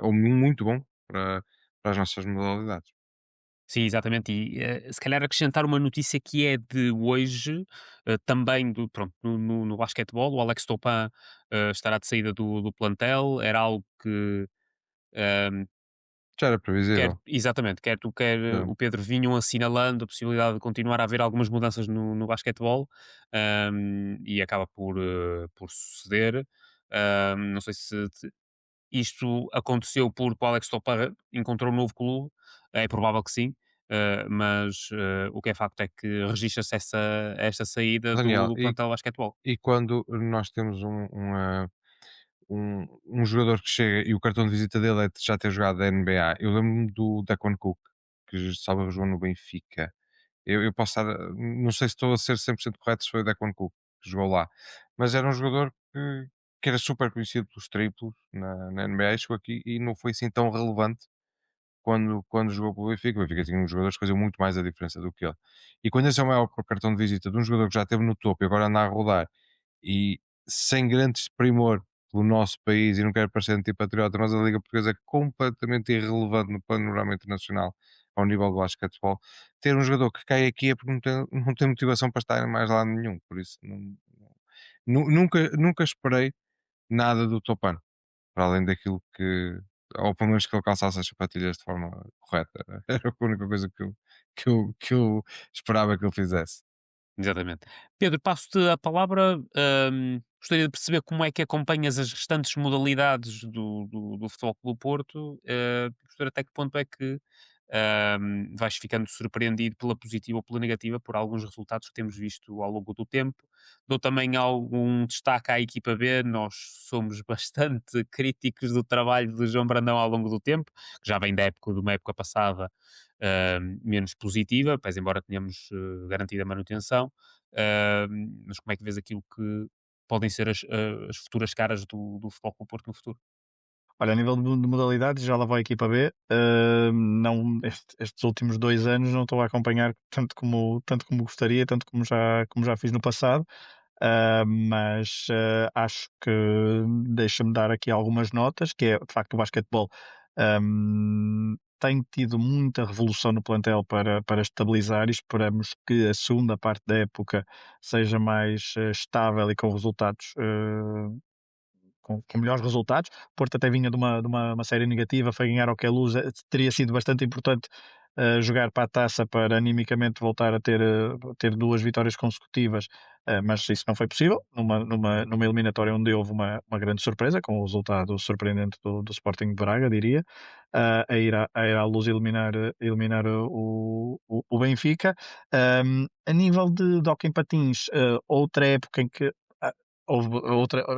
ou muito bom para as nossas modalidades. Sim, exatamente. E se calhar acrescentar uma notícia que é de hoje, também pronto, no basquetebol, o Alex Topan estará de saída do plantel, era algo que eh, Já era previsível. exatamente, quer tu, quer Sim. o Pedro vinham assinalando a possibilidade de continuar a haver algumas mudanças no basquetebol, e acaba por suceder. Não sei se isto aconteceu porque o Alex Topa encontrou um novo clube, é provável que sim, mas o que é facto é que registra-se esta saída do, Daniel, do plantel de basquetebol. e quando nós temos um jogador que chega e o cartão de visita dele é de já ter jogado a NBA, eu lembro-me do Daquan Cook, que jogou no Benfica. Eu posso estar, não sei se estou a ser 100% correto se foi o Declan Cook que que jogou lá, mas era um jogador que era super conhecido pelos triplos na NBA, chegou aqui e não foi assim tão relevante quando jogou pelo Benfica. O Benfica tinha uns jogadores que faziam muito mais a diferença do que ele. E quando esse é o maior cartão de visita de um jogador que já esteve no topo e agora anda a rodar e sem grandes primor pelo nosso país, e não quero parecer antipatriota, mas a Liga Portuguesa é completamente irrelevante no panorama internacional ao nível do basquetebol. Ter um jogador que cai aqui é porque não tem motivação para estar em mais lado nenhum. Por isso, nunca esperei nada do Topano, para além daquilo que, ou pelo menos que ele calçasse as sapatilhas de forma correta. Era a única coisa que eu esperava que ele fizesse. Exatamente. Pedro, passo-te a palavra. Gostaria de perceber como é que acompanhas as restantes modalidades do Futebol Clube do Porto. Perceber até que ponto é que vais ficando surpreendido pela positiva ou pela negativa por alguns resultados que temos visto ao longo do tempo. Dou também algum destaque à equipa B. Nós somos bastante críticos do trabalho do João Brandão ao longo do tempo, que já vem de uma época passada menos positiva, pese embora tenhamos garantido a manutenção. Mas como é que vês aquilo que podem ser as futuras caras do Futebol Clube do Porto no futuro? Olha, a nível de modalidades, já lá vai a equipa B. Não, estes últimos 2 anos não estou a acompanhar tanto como gostaria, tanto como já fiz no passado. Mas acho que deixa-me dar aqui algumas notas, que é, de facto, o basquetebol tem tido muita revolução no plantel para estabilizar, e esperamos que a segunda parte da época seja mais estável e com resultados com melhores resultados. O Porto até vinha de uma série negativa, foi ganhar ao Queluz, teria sido bastante importante jogar para a taça para animicamente voltar a ter 2 vitórias consecutivas, mas isso não foi possível, numa eliminatória onde houve uma grande surpresa, com o resultado surpreendente do Sporting de Braga, diria, a ir à Luz eliminar o Benfica. A nível de hóquei em patins, outra época em que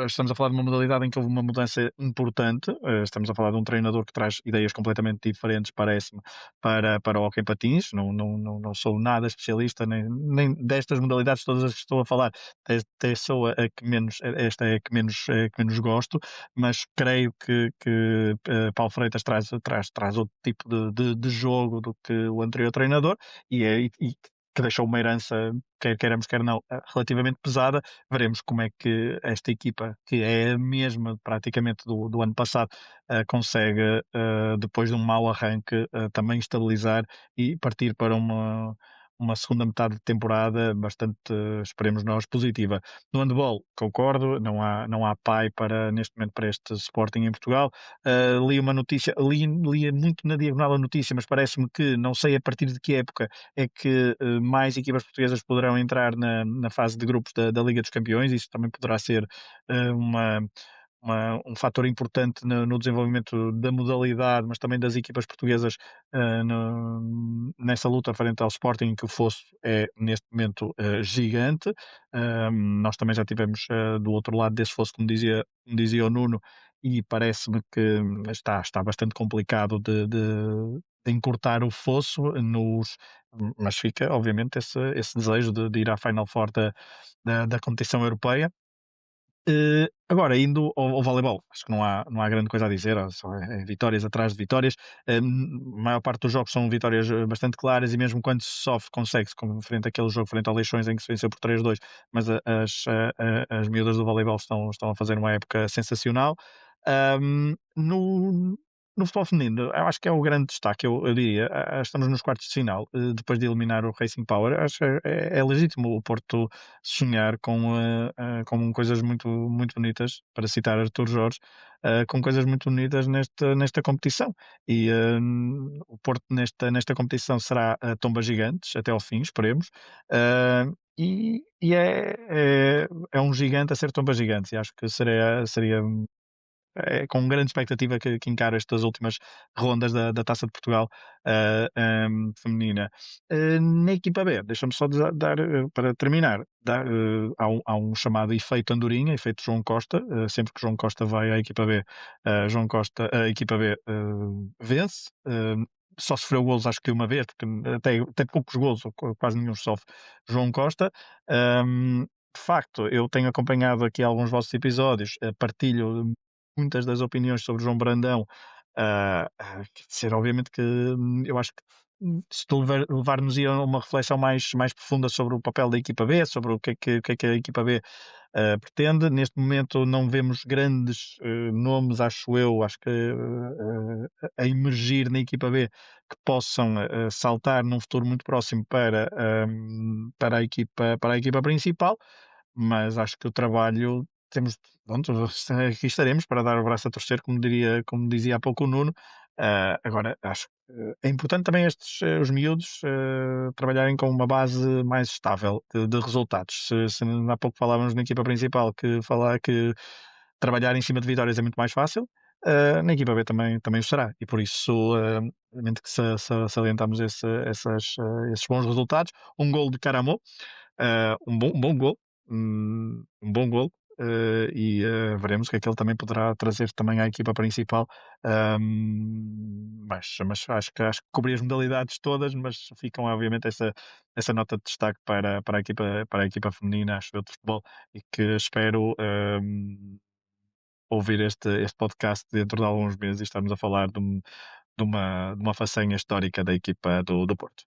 estamos a falar de uma modalidade em que houve uma mudança importante. Estamos a falar de um treinador que traz ideias completamente diferentes, parece-me, para o hóquei em patins. Não sou nada especialista nem destas modalidades todas as que estou a falar. Até sou a que menos, esta é a que menos gosto, mas creio que Paulo Freitas traz outro tipo de jogo do que o anterior treinador, e que deixou uma herança, quer queiramos, quer não, relativamente pesada. Veremos como é que esta equipa, que é a mesma praticamente do ano passado, consegue, depois de um mau arranque, também estabilizar e partir para uma segunda metade de temporada bastante, esperemos nós, positiva. No handball, concordo, não há pai neste momento para este Sporting em Portugal. Li uma notícia, li muito na diagonal a notícia, mas parece-me que, não sei a partir de que época é que mais equipas portuguesas poderão entrar na fase de grupos da Liga dos Campeões. Isso também poderá ser um fator importante no desenvolvimento da modalidade, mas também das equipas portuguesas nessa luta frente ao Sporting, que o fosso é neste momento gigante. Nós também já tivemos do outro lado desse fosso, como dizia o Nuno, e parece-me que está bastante complicado de encurtar o fosso, mas fica, obviamente, esse desejo de ir à Final Four da competição europeia. Agora, indo ao voleibol, acho que não há grande coisa a dizer, só é vitórias atrás de vitórias. A maior parte dos jogos são vitórias bastante claras, e mesmo quando se sofre, consegue-se, como frente àquele jogo frente ao Leixões, em que se venceu por 3-2. Mas as miúdas do voleibol estão a fazer uma época sensacional. No futebol feminino, eu acho que é o grande destaque. Eu diria, estamos nos quartos de final, depois de eliminar o Racing Power. Acho que é legítimo o Porto sonhar com coisas muito, muito bonitas, para citar Artur Jorge, com coisas muito bonitas nesta competição. E o Porto nesta competição será a Tomba Gigantes até ao fim, esperemos. E é um gigante a ser Tomba Gigantes, e acho que seria com grande expectativa que encara estas últimas rondas da Taça de Portugal feminina. Na equipa B, deixa-me só dar, para terminar, há um chamado efeito Andorinha, efeito João Costa. Sempre que João Costa vai à equipa B, a equipa B vence. Só sofreu golos, acho que uma vez, porque até poucos golos, ou quase nenhum, sofre João Costa. de facto, eu tenho acompanhado aqui alguns vossos episódios, partilho muitas das opiniões sobre João Brandão. Quer dizer, obviamente que eu acho que isto levar-nos a uma reflexão mais profunda sobre o papel da equipa B, sobre o que é que a equipa B pretende. Neste momento não vemos grandes nomes, acho eu, acho que a emergir na equipa B que possam saltar num futuro muito próximo para a equipa principal, mas acho que o trabalho temos, pronto, aqui estaremos para dar o braço a torcer, como dizia há pouco o Nuno. Agora, acho que é importante também os miúdos trabalharem com uma base mais estável de resultados. Se há pouco falávamos na equipa principal que trabalhar em cima de vitórias é muito mais fácil, na equipa B também o será. E por isso, obviamente que salientamos esses bons resultados. Um gol de Caramo, um bom gol, um bom gol, e veremos o que é que ele também poderá trazer também à equipa principal. Mas acho que cobri as modalidades todas, mas ficam obviamente essa nota de destaque para a equipa feminina, acho eu, de futebol, e que espero ouvir este podcast dentro de alguns meses e estarmos a falar de uma façanha histórica da equipa do Porto.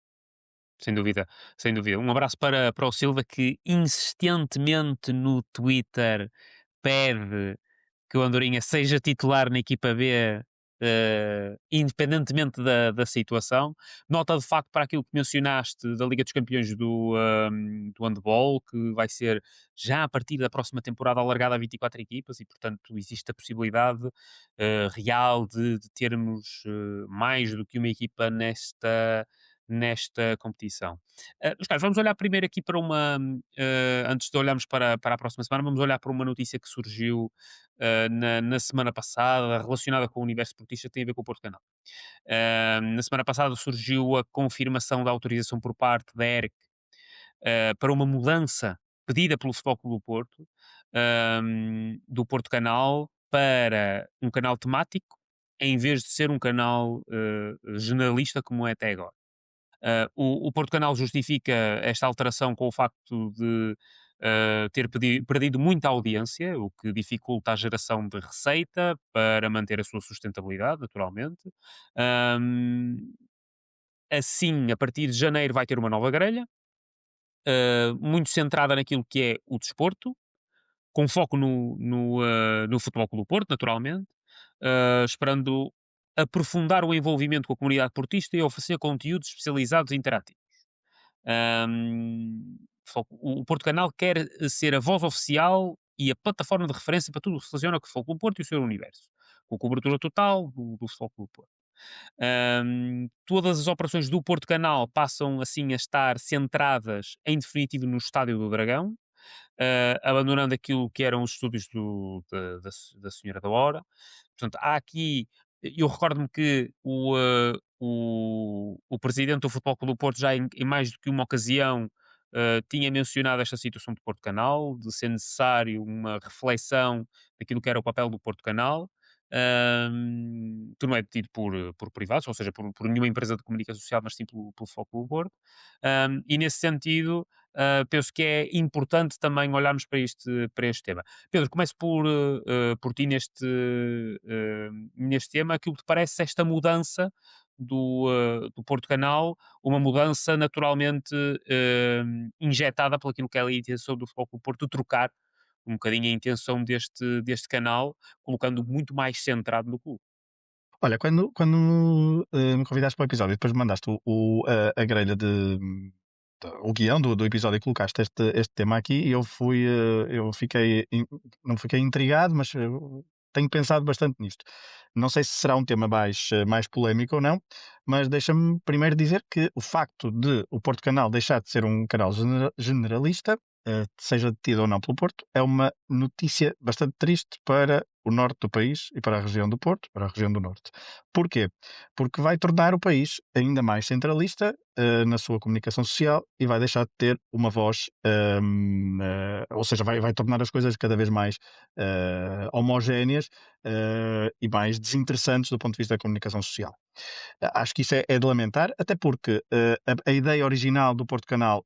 Sem dúvida, sem dúvida. Um abraço para o Silva, que insistentemente no Twitter pede que o Andorinha seja titular na equipa B, independentemente da situação. Nota de facto para aquilo que mencionaste da Liga dos Campeões do handball, que vai ser já a partir da próxima temporada alargada a 24 equipas e, portanto, existe a possibilidade real de termos mais do que uma equipa nesta competição. Meus caros, vamos olhar primeiro aqui para antes de olharmos para a próxima semana, vamos olhar para uma notícia que surgiu na semana passada, relacionada com o universo esportista, que tem a ver com o Porto Canal. Na semana passada surgiu a confirmação da autorização por parte da ERC para uma mudança pedida pelo Futebol Clube do Porto, do Porto Canal para um canal temático, em vez de ser um canal generalista como é até agora. O Porto Canal justifica esta alteração com o facto de ter perdido muita audiência, o que dificulta a geração de receita para manter a sua sustentabilidade, naturalmente. Assim, a partir de janeiro vai ter uma nova grelha, muito centrada naquilo que é o desporto, com foco no Futebol Clube do Porto, naturalmente, esperando aprofundar o envolvimento com a comunidade portista e oferecer conteúdos especializados e interativos. O Porto Canal quer ser a voz oficial e a plataforma de referência para tudo o que se relaciona com o Futebol Clube do Porto e o seu universo, com cobertura total do Futebol Clube do Porto. Todas as operações do Porto Canal passam assim a estar centradas em definitivo no Estádio do Dragão, abandonando aquilo que eram os estúdios da Senhora da Hora. Portanto, há aqui, eu recordo-me que o presidente do Futebol Clube do Porto já em mais do que uma ocasião tinha mencionado esta situação do Porto Canal, de ser necessário uma reflexão daquilo que era o papel do Porto Canal, que não é detido por privados, ou seja, por nenhuma empresa de comunicação social, mas sim pelo Futebol Clube do Porto. E nesse sentido, penso que é importante também olharmos para este tema. Pedro, começo por ti neste tema. Aquilo que te parece esta mudança do Porto Canal, uma mudança naturalmente injetada por aquilo que é a intenção do Futebol Clube do Porto, de trocar um bocadinho a intenção deste canal, colocando muito mais centrado no clube. Olha, quando me convidaste para o episódio e depois me mandaste a grelha o guião do episódio e colocaste este tema aqui, e eu não fiquei intrigado, mas tenho pensado bastante nisto. Não sei se será um tema mais polémico ou não, mas deixa-me primeiro dizer que o facto de o Porto Canal deixar de ser um canal generalista, seja detido ou não pelo Porto, é uma notícia bastante triste para o norte do país e para a região do Porto, para a região do norte. Porquê? Porque vai tornar o país ainda mais centralista, na sua comunicação social e vai deixar de ter uma voz, ou seja, vai tornar as coisas cada vez mais homogéneas e mais desinteressantes do ponto de vista da comunicação social. Acho que isso é de lamentar, até porque a ideia original do Porto Canal,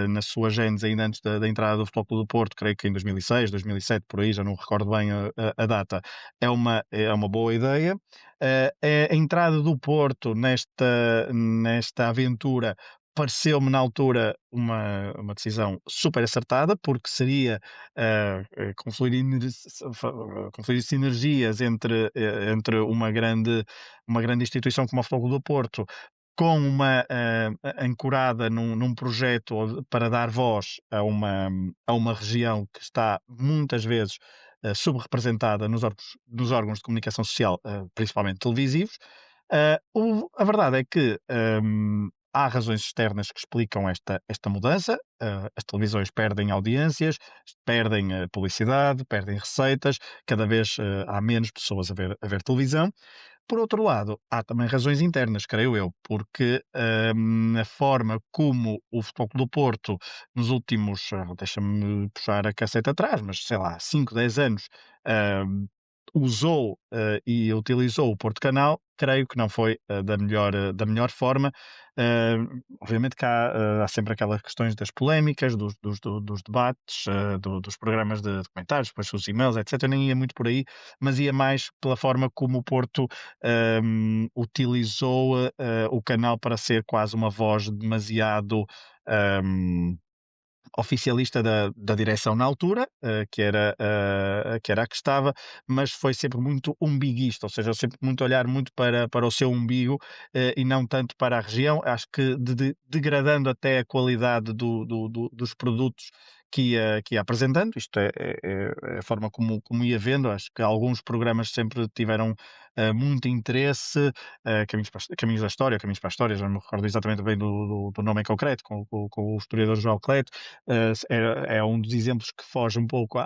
na sua gênese, ainda antes da entrada do Futebol Clube do Porto, creio que em 2006, 2007, por aí, já não recordo bem a data, é uma boa ideia. A entrada do Porto nesta aventura pareceu-me na altura uma decisão super acertada, porque seria confluir sinergias entre uma grande instituição como o Futebol Clube do Porto, com uma ancorada num projeto para dar voz a uma região que está muitas vezes subrepresentada nos órgãos de comunicação social, principalmente televisivos. A verdade é que há razões externas que explicam esta mudança. As televisões perdem audiências, perdem publicidade, perdem receitas, cada vez há menos pessoas a ver televisão. Por outro lado, há também razões internas, creio eu, porque a forma como o Futebol Clube do Porto, nos últimos, deixa-me puxar a caceta atrás, mas sei lá, 5, 10 anos, hum, usou e utilizou o Porto Canal, creio que não foi da melhor forma. Obviamente que há sempre aquelas questões das polémicas, dos debates, dos programas de comentários, depois os e-mails, etc. Eu nem ia muito por aí, mas ia mais pela forma como o Porto utilizou o canal para ser quase uma voz demasiado um, oficialista da direção na altura, que era a que estava, mas foi sempre muito umbiguista, ou seja, sempre muito olhar muito para o seu umbigo e não tanto para a região. Acho que degradando até a qualidade dos produtos que ia apresentando, isto é a forma como ia vendo. Acho que alguns programas sempre tiveram muito interesse, Caminhos da História, Caminhos para a História, já não me recordo exatamente bem do nome em concreto, com o historiador João Cleto. É um dos exemplos que foge um pouco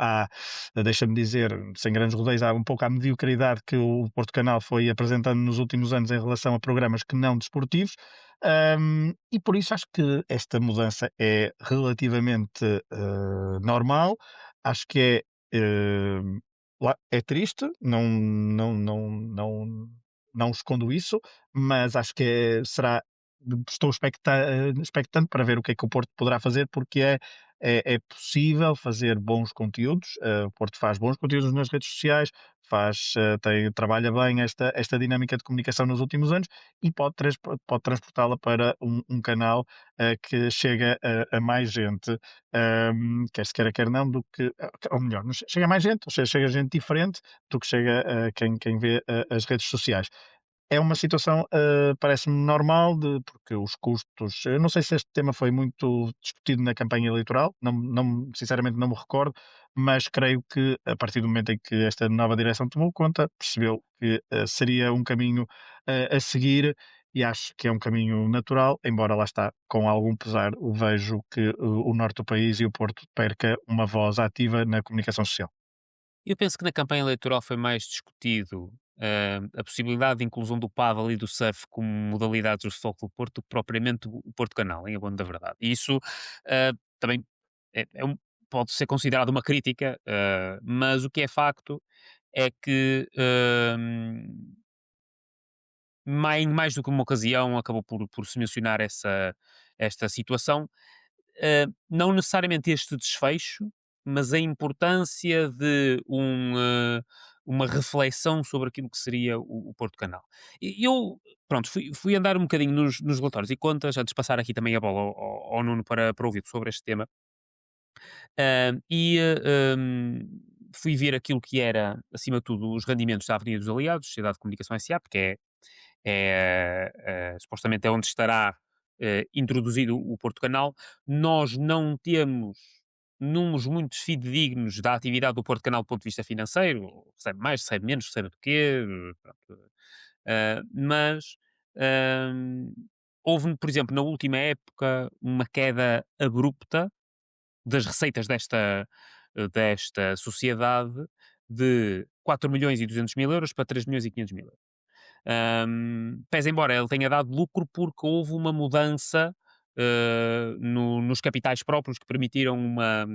deixa-me dizer, sem grandes rodeios, há um pouco à mediocridade que o Porto Canal foi apresentando nos últimos anos em relação a programas que não desportivos. E por isso acho que esta mudança é relativamente normal. Acho que é triste, não escondo isso, mas acho que estou expectante para ver o que é que o Porto poderá fazer, porque é possível fazer bons conteúdos. O Porto faz bons conteúdos nas redes sociais, trabalha bem esta dinâmica de comunicação nos últimos anos e pode transportá-la para um canal que chega a mais gente, quer se queira, quer não, ou melhor, não chega a mais gente, ou seja, chega a gente diferente do que chega a quem vê as redes sociais. É uma situação, parece-me normal, porque os custos. Eu não sei se este tema foi muito discutido na campanha eleitoral, sinceramente não me recordo, mas creio que a partir do momento em que esta nova direção tomou conta, percebeu que seria um caminho a seguir, e acho que é um caminho natural, embora lá está, com algum pesar, vejo que o norte do país e o Porto perca uma voz ativa na comunicação social. Eu penso que na campanha eleitoral foi mais discutido a possibilidade de inclusão do pádel e do surf como modalidades do Futebol Clube do Porto do que propriamente o Porto Canal, em abono da verdade. E isso também pode ser considerado uma crítica, mas o que é facto é que em mais do que uma ocasião acabou por se mencionar esta situação. Não necessariamente este desfecho, mas a importância de uma reflexão sobre aquilo que seria o Porto Canal. E eu, pronto, fui andar um bocadinho nos relatórios e contas, antes de passar aqui também a bola ao Nuno para ouvir sobre este tema. Fui ver aquilo que era, acima de tudo, os rendimentos da Avenida dos Aliados, Sociedade de Comunicação SA, porque supostamente é onde estará introduzido o Porto Canal. Nós não temos números muito fidedignos da atividade do Porto Canal do ponto de vista financeiro, recebe mais, recebe menos, recebe do quê, pronto. Mas hum, houve, por exemplo, na última época, uma queda abrupta das receitas desta sociedade de 4 milhões e 200 mil euros para 3 milhões e 500 mil euros. Pese embora ele tenha dado lucro porque houve uma mudança nos capitais próprios que permitiram uma,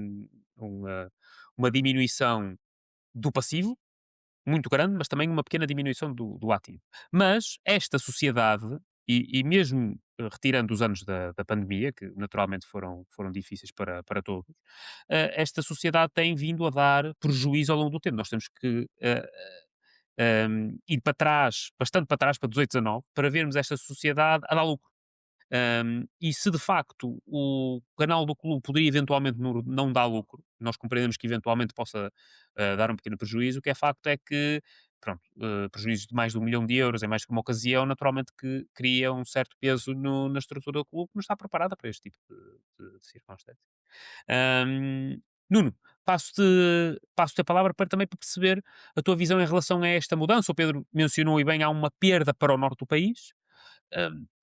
uma diminuição do passivo, muito grande, mas também uma pequena diminuição do ativo. Mas esta sociedade, e mesmo retirando os anos da pandemia, que naturalmente foram difíceis para todos, esta sociedade tem vindo a dar prejuízo ao longo do tempo. Nós temos que ir para trás, bastante para trás, para 18, 19, para vermos esta sociedade a dar lucro. E se de facto o canal do clube poderia eventualmente não dar lucro, nós compreendemos que eventualmente possa dar um pequeno prejuízo, o que é facto é que, pronto, prejuízos de mais de 1 milhão de euros em mais que uma ocasião, naturalmente que cria um certo peso na estrutura do clube que não está preparada para este tipo de circunstâncias. Nuno, passo-te a palavra também para perceber a tua visão em relação a esta mudança. O Pedro mencionou e bem, há uma perda para o norte do país.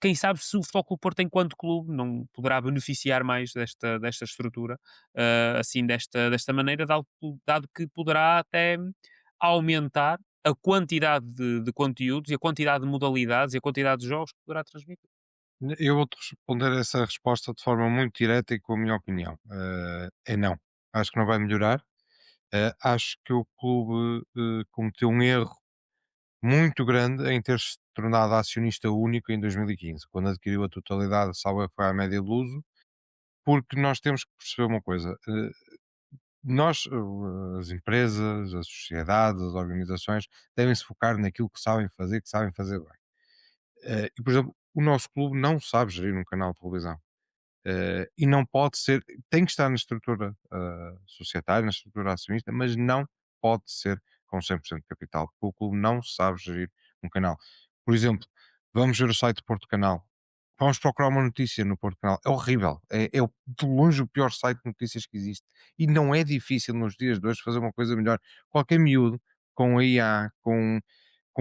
Quem sabe se o Futebol Clube Porto, enquanto clube, não poderá beneficiar mais desta estrutura, assim, desta maneira, dado que poderá até aumentar a quantidade de conteúdos e a quantidade de modalidades e a quantidade de jogos que poderá transmitir. Eu vou-te responder essa resposta de forma muito direta e com a minha opinião. É não. Acho que não vai melhorar. Acho que o clube cometeu um erro muito grande em ter se tornado acionista único em 2015, quando adquiriu a totalidade, salvo erro, foi à média de Luso, porque nós temos que perceber uma coisa. Nós, as empresas, as sociedades, as organizações, devem se focar naquilo que sabem fazer bem. E, por exemplo, o nosso clube não sabe gerir um canal de televisão. E não pode ser, tem que estar na estrutura societária, na estrutura acionista, mas não pode ser com 100% de capital, porque o clube não sabe gerir um canal. Por exemplo, vamos ver o site do Porto Canal. Vamos procurar uma notícia no Porto Canal. É horrível. De longe o pior site de notícias que existe. E não é difícil nos dias de hoje fazer uma coisa melhor. Qualquer miúdo com a IA, com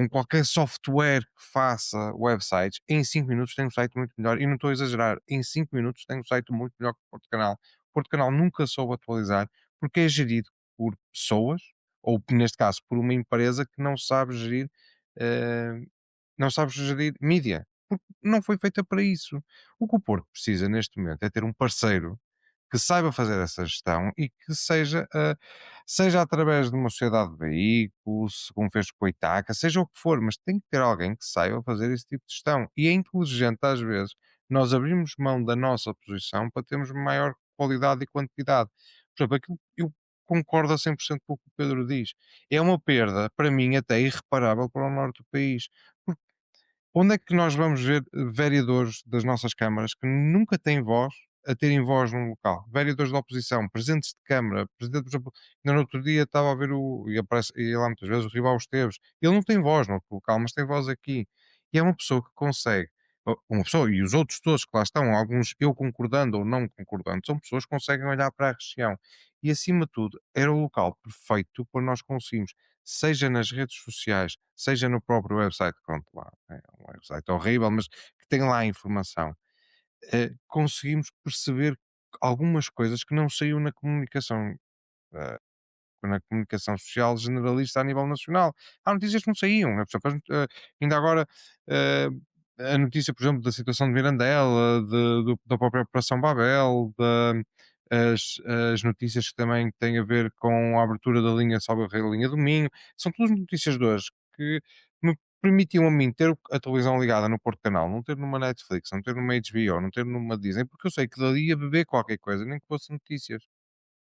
qualquer software que faça websites, em 5 minutos tem um site muito melhor. E não estou a exagerar, em 5 minutos tem um site muito melhor que o Porto Canal. O Porto Canal nunca soube atualizar porque é gerido por pessoas, ou neste caso por uma empresa que eh, não sabe gerir mídia. Porque não foi feita para isso. O que o Porto precisa neste momento é ter um parceiro que saiba fazer essa gestão e que seja através de uma sociedade de veículos, como fez com o Itaca, seja o que for, mas tem que ter alguém que saiba fazer esse tipo de gestão. E é inteligente, às vezes, nós abrimos mão da nossa posição para termos maior qualidade e quantidade. Por exemplo, aquilo, eu concordo a 100% com o que o Pedro diz. É uma perda, para mim, até irreparável para o norte do país. Onde é que nós vamos ver vereadores das nossas câmaras que nunca têm voz a terem voz num local? Vereadores da oposição, presidentes de câmara, presidente, por exemplo, ainda no outro dia estava a ver e aparece e lá muitas vezes o Rival Esteves. Ele não tem voz no outro local, mas tem voz aqui. E é uma pessoa que consegue, uma pessoa e os outros todos que lá estão, alguns eu concordando ou não concordando, são pessoas que conseguem olhar para a região. E acima de tudo, era o local perfeito para nós conseguirmos, seja nas redes sociais, seja no próprio website, pronto, lá, é um website horrível, mas que tem lá a informação, conseguimos perceber algumas coisas que não saíam eh, na comunicação social generalista a nível nacional. Há notícias que não saíam, né? Por exemplo, ainda agora eh, a notícia, por exemplo, da situação de Mirandela, da própria Operação Babel, as notícias que também têm a ver com a abertura da linha Salve a linha do Minho, são todas notícias de hoje que me permitiam a mim ter a televisão ligada no Porto Canal, não ter numa Netflix, não ter numa HBO, não ter numa Disney, porque eu sei que dali ia beber qualquer coisa, nem que fosse notícias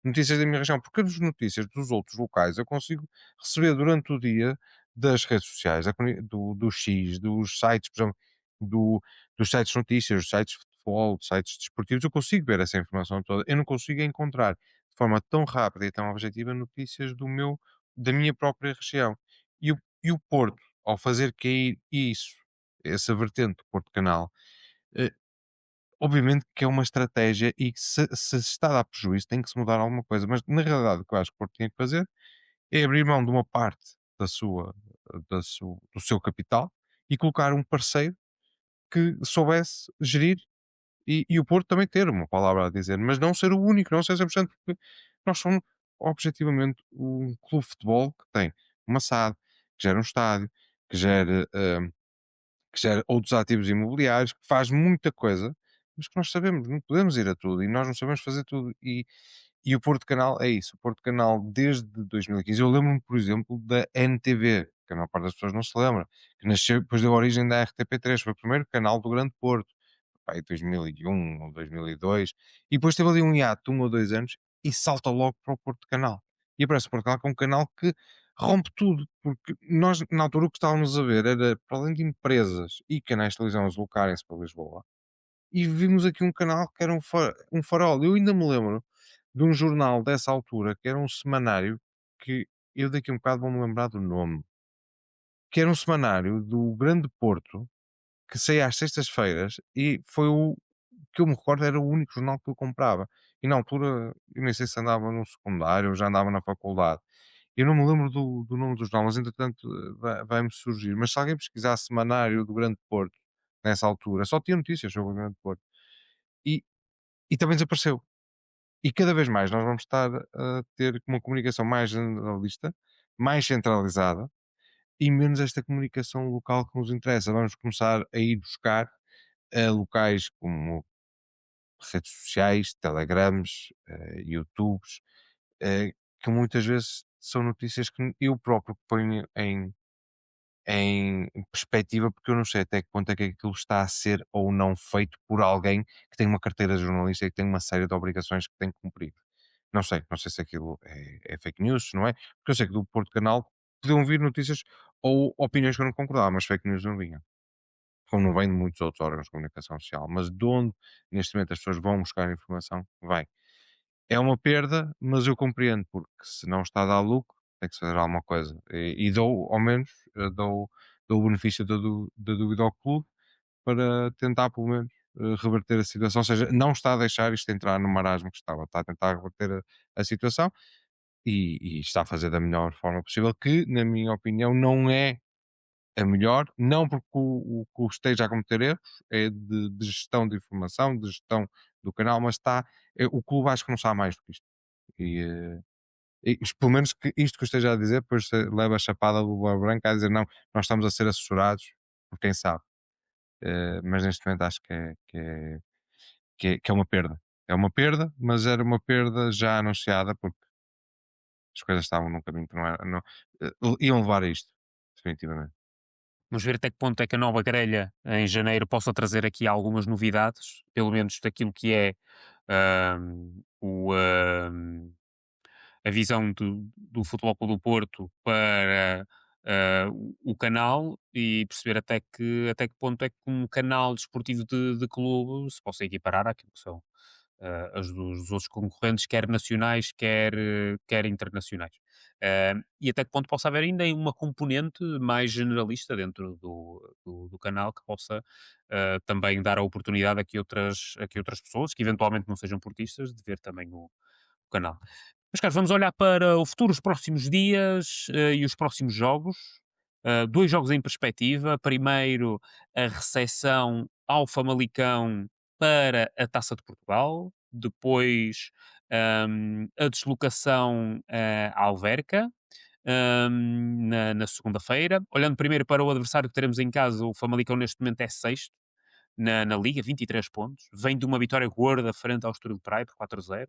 da minha região, porque as notícias dos outros locais eu consigo receber durante o dia das redes sociais, do X, dos sites, por exemplo, do, dos sites de notícias, dos sites de futebol, dos sites desportivos, eu consigo ver essa informação toda. Eu não consigo encontrar de forma tão rápida e tão objetiva notícias da minha própria região. E o Porto, ao fazer cair isso, essa vertente do Porto Canal, eh, obviamente que é uma estratégia e que se está a dar prejuízo tem que se mudar alguma coisa, mas na realidade o que eu acho que o Porto tinha que fazer é abrir mão de uma parte do seu capital e colocar um parceiro que soubesse gerir e o Porto também ter uma palavra a dizer, mas não ser o único, não ser 100%, porque nós somos objetivamente um clube de futebol que tem uma SAD, que gera um estádio, que gera que gera outros ativos imobiliários, que faz muita coisa, mas que nós sabemos, não podemos ir a tudo e nós não sabemos fazer tudo. E o Porto Canal é isso. O Porto Canal, desde 2015, eu lembro-me, por exemplo, da NTV, que a maior parte das pessoas não se lembra, que nasceu, depois deu origem da RTP3, foi o primeiro canal do Grande Porto, pá, em 2001 ou 2002, e depois teve ali um hiato, 1 ou 2 anos, e salta logo para o Porto Canal. E aparece o Porto Canal, que é um canal que rompe tudo, porque nós, na altura, o que estávamos a ver era, para além de empresas e canais de televisão deslocarem-se para Lisboa, e vimos aqui um canal que era um farol. Eu ainda me lembro de um jornal dessa altura, que era um semanário, que eu daqui a um bocado vou-me lembrar do nome, que era um semanário do Grande Porto, que saía às sextas-feiras, e foi o que eu me recordo, era o único jornal que eu comprava. E na altura, eu nem sei se andava no secundário ou já andava na faculdade. Eu não me lembro do nome do jornal, mas entretanto vai-me surgir. Mas se alguém pesquisar semanário do Grande Porto, nessa altura, só tinha notícias sobre o Grande Porto. E, e também desapareceu. E cada vez mais nós vamos estar a ter uma comunicação mais generalista, mais centralizada e menos esta comunicação local que nos interessa. Vamos começar a ir buscar a locais como redes sociais, telegrams, YouTubes, que muitas vezes são notícias que eu próprio ponho em perspectiva, porque eu não sei até que ponto é que aquilo está a ser ou não feito por alguém que tem uma carteira de jornalista e que tem uma série de obrigações que tem que cumprir. Não sei se aquilo é fake news, se não é? Porque eu sei que do Porto Canal podiam vir notícias ou opiniões que eu não concordava, mas fake news não vinha. Como não vem de muitos outros órgãos de comunicação social. Mas de onde neste momento as pessoas vão buscar informação, vai. É uma perda, mas eu compreendo, porque se não está a dar lucro, tem que se fazer alguma coisa. E dou, ao menos, dou o benefício da dúvida ao clube para tentar, pelo menos, reverter a situação. Ou seja, não está a deixar isto entrar no marasmo que estava, está a tentar reverter a situação e está a fazer da melhor forma possível, que, na minha opinião, não é a melhor, não porque o clube esteja a cometer erros, é de gestão de informação, de gestão do canal, mas o clube acho que não sabe mais do que isto. E, pelo menos que isto que eu esteja a dizer, depois leva a chapada do Boa Branca a dizer não, nós estamos a ser assessorados por quem sabe. Mas neste momento acho que é uma perda. É uma perda, mas era uma perda já anunciada porque as coisas estavam num caminho que não era. Não, iam levar a isto, definitivamente. Vamos ver até que ponto é que a nova grelha em janeiro possa trazer aqui algumas novidades, pelo menos daquilo que é ahm, o, ahm, a visão do Futebol Clube do Porto para o canal e perceber até que ponto é que um canal desportivo de clube se possa equiparar àquilo que são as dos outros concorrentes, quer nacionais, quer internacionais. E até que ponto possa haver ainda uma componente mais generalista dentro do canal que possa também dar a oportunidade a que outras pessoas, que eventualmente não sejam portistas, de ver também o canal. Mas, caros, vamos olhar para o futuro, os próximos dias e os próximos jogos. Dois jogos em perspectiva. Primeiro, a recepção ao Famalicão para a Taça de Portugal. Depois, a deslocação à Alverca. Na segunda-feira. Olhando primeiro para o adversário que teremos em casa, o Famalicão neste momento é sexto na Liga, 23 pontos. Vem de uma vitória gorda frente ao Estoril Praia por 4-0.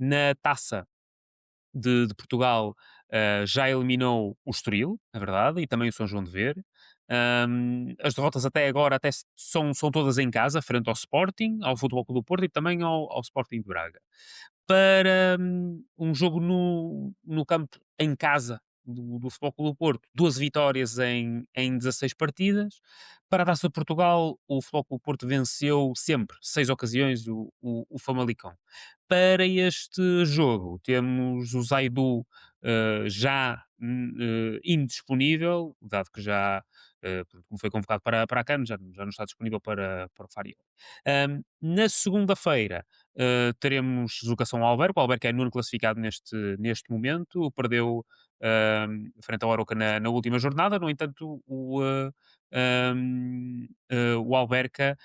Na Taça de Portugal já eliminou o Estoril, é verdade, e também o São João de Ver. As derrotas até agora são todas em casa, frente ao Sporting, ao Futebol Clube do Porto e também ao Sporting de Braga. Para um jogo no campo, em casa, do Futebol Clube do Porto, 12 vitórias em 16 partidas. Para a Taça de Portugal, o Futebol Clube do Porto venceu sempre, 6 ocasiões, o Famalicão. Para este jogo, temos o Zaidu já indisponível, dado que já como foi convocado para a CAN, já não está disponível para o Fariol. Na segunda-feira, teremos deslocação ao Alverca. O Alverca é nono classificado neste momento, perdeu frente ao Aroca na última jornada. No entanto, o Alverca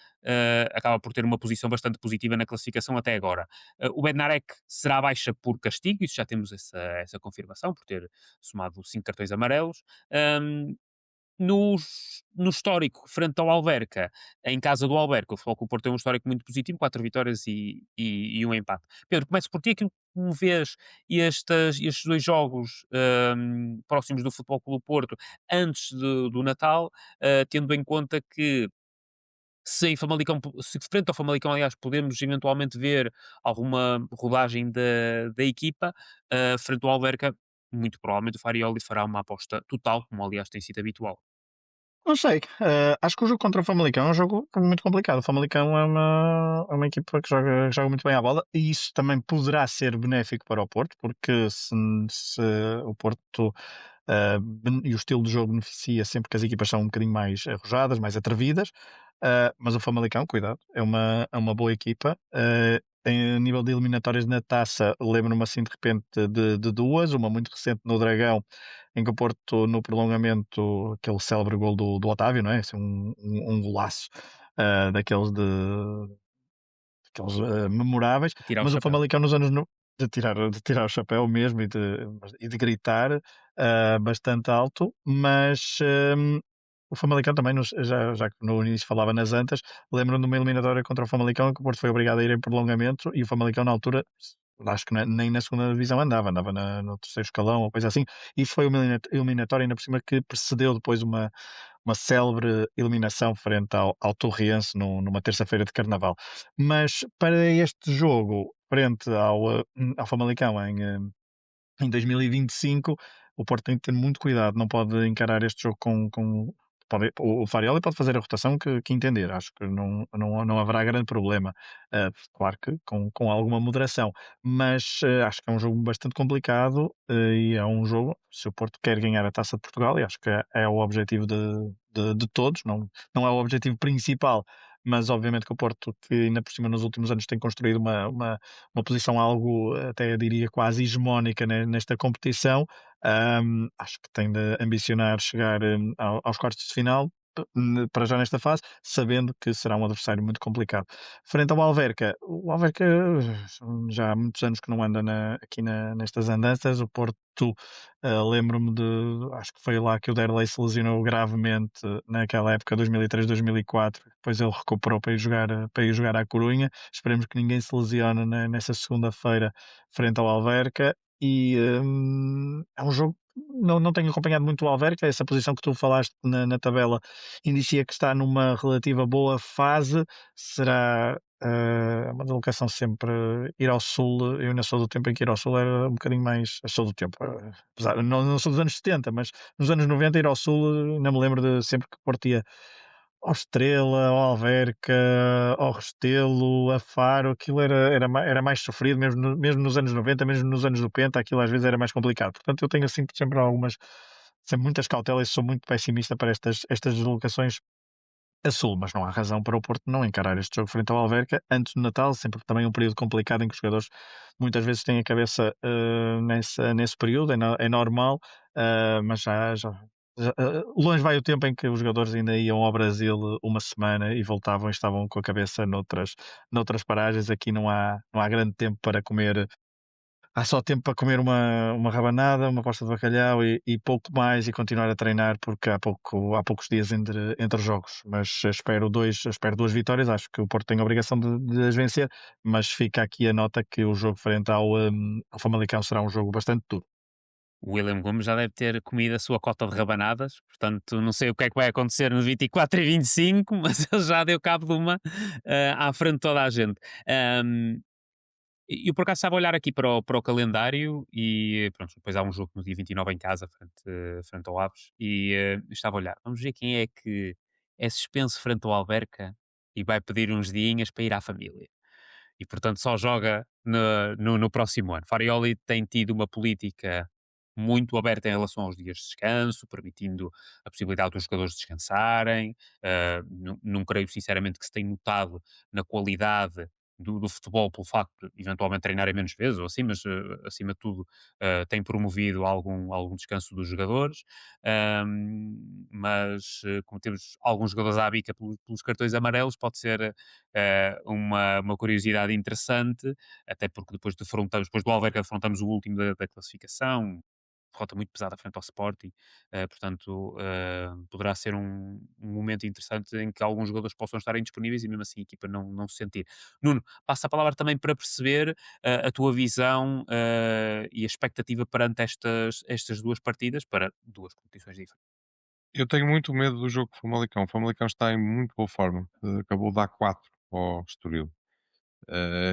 acaba por ter uma posição bastante positiva na classificação até agora. O Bednarek será baixa por castigo, isso já temos essa confirmação, por ter somado 5 cartões amarelos. no histórico, frente ao Alverca, em casa do Alverca, o Futebol Clube do Porto tem um histórico muito positivo, 4 vitórias e um empate. Pedro, começo por ti, aquilo como vês estes 2 jogos, próximos do Futebol Clube do Porto, antes do Natal, tendo em conta que se em Famalicão, se frente ao Famalicão, aliás, podemos eventualmente ver alguma rodagem da equipa, frente ao Alverca, muito provavelmente o Farioli fará uma aposta total, como aliás tem sido habitual. Não sei, acho que o jogo contra o Famalicão é um jogo muito complicado. O Famalicão é uma equipa que joga muito bem à bola e isso também poderá ser benéfico para o Porto, porque se o Porto e o estilo de jogo beneficia sempre que as equipas são um bocadinho mais arrojadas, mais atrevidas. Mas o Famalicão, cuidado, é uma boa equipa. Em nível de eliminatórias na taça, lembro-me assim de repente de duas, uma muito recente no Dragão, em que o Porto, no prolongamento, aquele célebre gol do Otávio, não é? Assim, um golaço daqueles memoráveis, Tirar o mas o chapéu. Famalicão nos anos de tirar o chapéu mesmo e de gritar bastante alto, mas o Famalicão também, já que no início falava nas Antas, lembro-me de uma eliminatória contra o Famalicão que o Porto foi obrigado a ir em prolongamento e o Famalicão na altura acho que nem na segunda divisão andava no terceiro escalão ou coisa assim, e foi uma eliminatória ainda por cima que precedeu depois uma célebre eliminação frente ao Torriense numa terça-feira de Carnaval. Mas para este jogo, frente ao Famalicão em 2025, o Porto tem que ter muito cuidado, não pode encarar este jogo o Farioli pode fazer a rotação que entender, acho que não haverá grande problema. Claro que com alguma moderação, mas acho que é um jogo bastante complicado e é um jogo, se o Porto quer ganhar a Taça de Portugal, e acho que é o objetivo de todos, não é o objetivo principal, mas obviamente que o Porto, que ainda por cima nos últimos anos tem construído uma posição algo, até diria quase hegemónica nesta competição. Acho que tem de ambicionar chegar aos quartos de final, para já nesta fase, sabendo que será um adversário muito complicado. Frente ao Alverca, o Alverca já há muitos anos que não anda aqui nestas andanças. O Porto, lembro-me acho que foi lá que o Derlei se lesionou gravemente naquela época, 2003-2004. Depois ele recuperou para ir jogar à Corunha. Esperemos que ninguém se lesione nessa segunda-feira frente ao Alverca. E é um jogo. Não tenho acompanhado muito o Alverca, essa posição que tu falaste na tabela indicia que está numa relativa boa fase. Será uma deslocação sempre ir ao Sul. Eu ainda sou do tempo em que ir ao Sul era um bocadinho mais. Sou do tempo, apesar, não sou dos anos 70, mas nos anos 90 ir ao Sul, não me lembro de sempre que partia ao Estrela, ao Alverca, ao Restelo, a Faro, aquilo era mais sofrido, mesmo nos anos 90, mesmo nos anos 90, aquilo às vezes era mais complicado. Portanto, eu tenho assim sempre muitas cautelas e sou muito pessimista para estas deslocações a Sul, mas não há razão para o Porto não encarar este jogo frente ao Alverca antes do Natal, sempre também um período complicado em que os jogadores muitas vezes têm a cabeça nesse período, é normal, mas longe vai o tempo em que os jogadores ainda iam ao Brasil uma semana e voltavam e estavam com a cabeça noutras paragens. Aqui não há grande tempo para comer. Há só tempo para comer uma rabanada, uma pasta de bacalhau e pouco mais e continuar a treinar porque há poucos dias entre jogos. Mas espero duas vitórias. Acho que o Porto tem a obrigação de as vencer, mas fica aqui a nota que o jogo frente ao Famalicão será um jogo bastante duro. O William Gomes já deve ter comido a sua cota de rabanadas, portanto não sei o que é que vai acontecer no 24 e 25, mas ele já deu cabo de uma à frente de toda a gente. Eu por acaso estava a olhar aqui para o calendário e pronto, depois há um jogo no dia 29 em casa, frente ao Aves, e estava a olhar, vamos ver quem é que é suspenso frente ao Alverca e vai pedir uns diinhas para ir à família. E portanto só joga no próximo ano. Farioli tem tido uma política muito aberta em relação aos dias de descanso, permitindo a possibilidade dos jogadores descansarem. Não creio sinceramente que se tenha notado na qualidade do futebol pelo facto de eventualmente treinarem menos vezes ou assim, mas acima de tudo tem promovido algum descanso dos jogadores. Mas como temos alguns jogadores à bica pelos cartões amarelos, pode ser uma curiosidade interessante, até porque depois do Alverca defrontamos o último da classificação, derrota muito pesada frente ao Sporting, portanto, poderá ser um momento interessante em que alguns jogadores possam estar indisponíveis e mesmo assim a equipa não se sentir. Nuno, passa a palavra também para perceber a tua visão e a expectativa perante estas duas partidas para duas competições diferentes. Eu tenho muito medo do jogo com o Famalicão. O Famalicão está em muito boa forma. Acabou de dar 4 ao Estoril.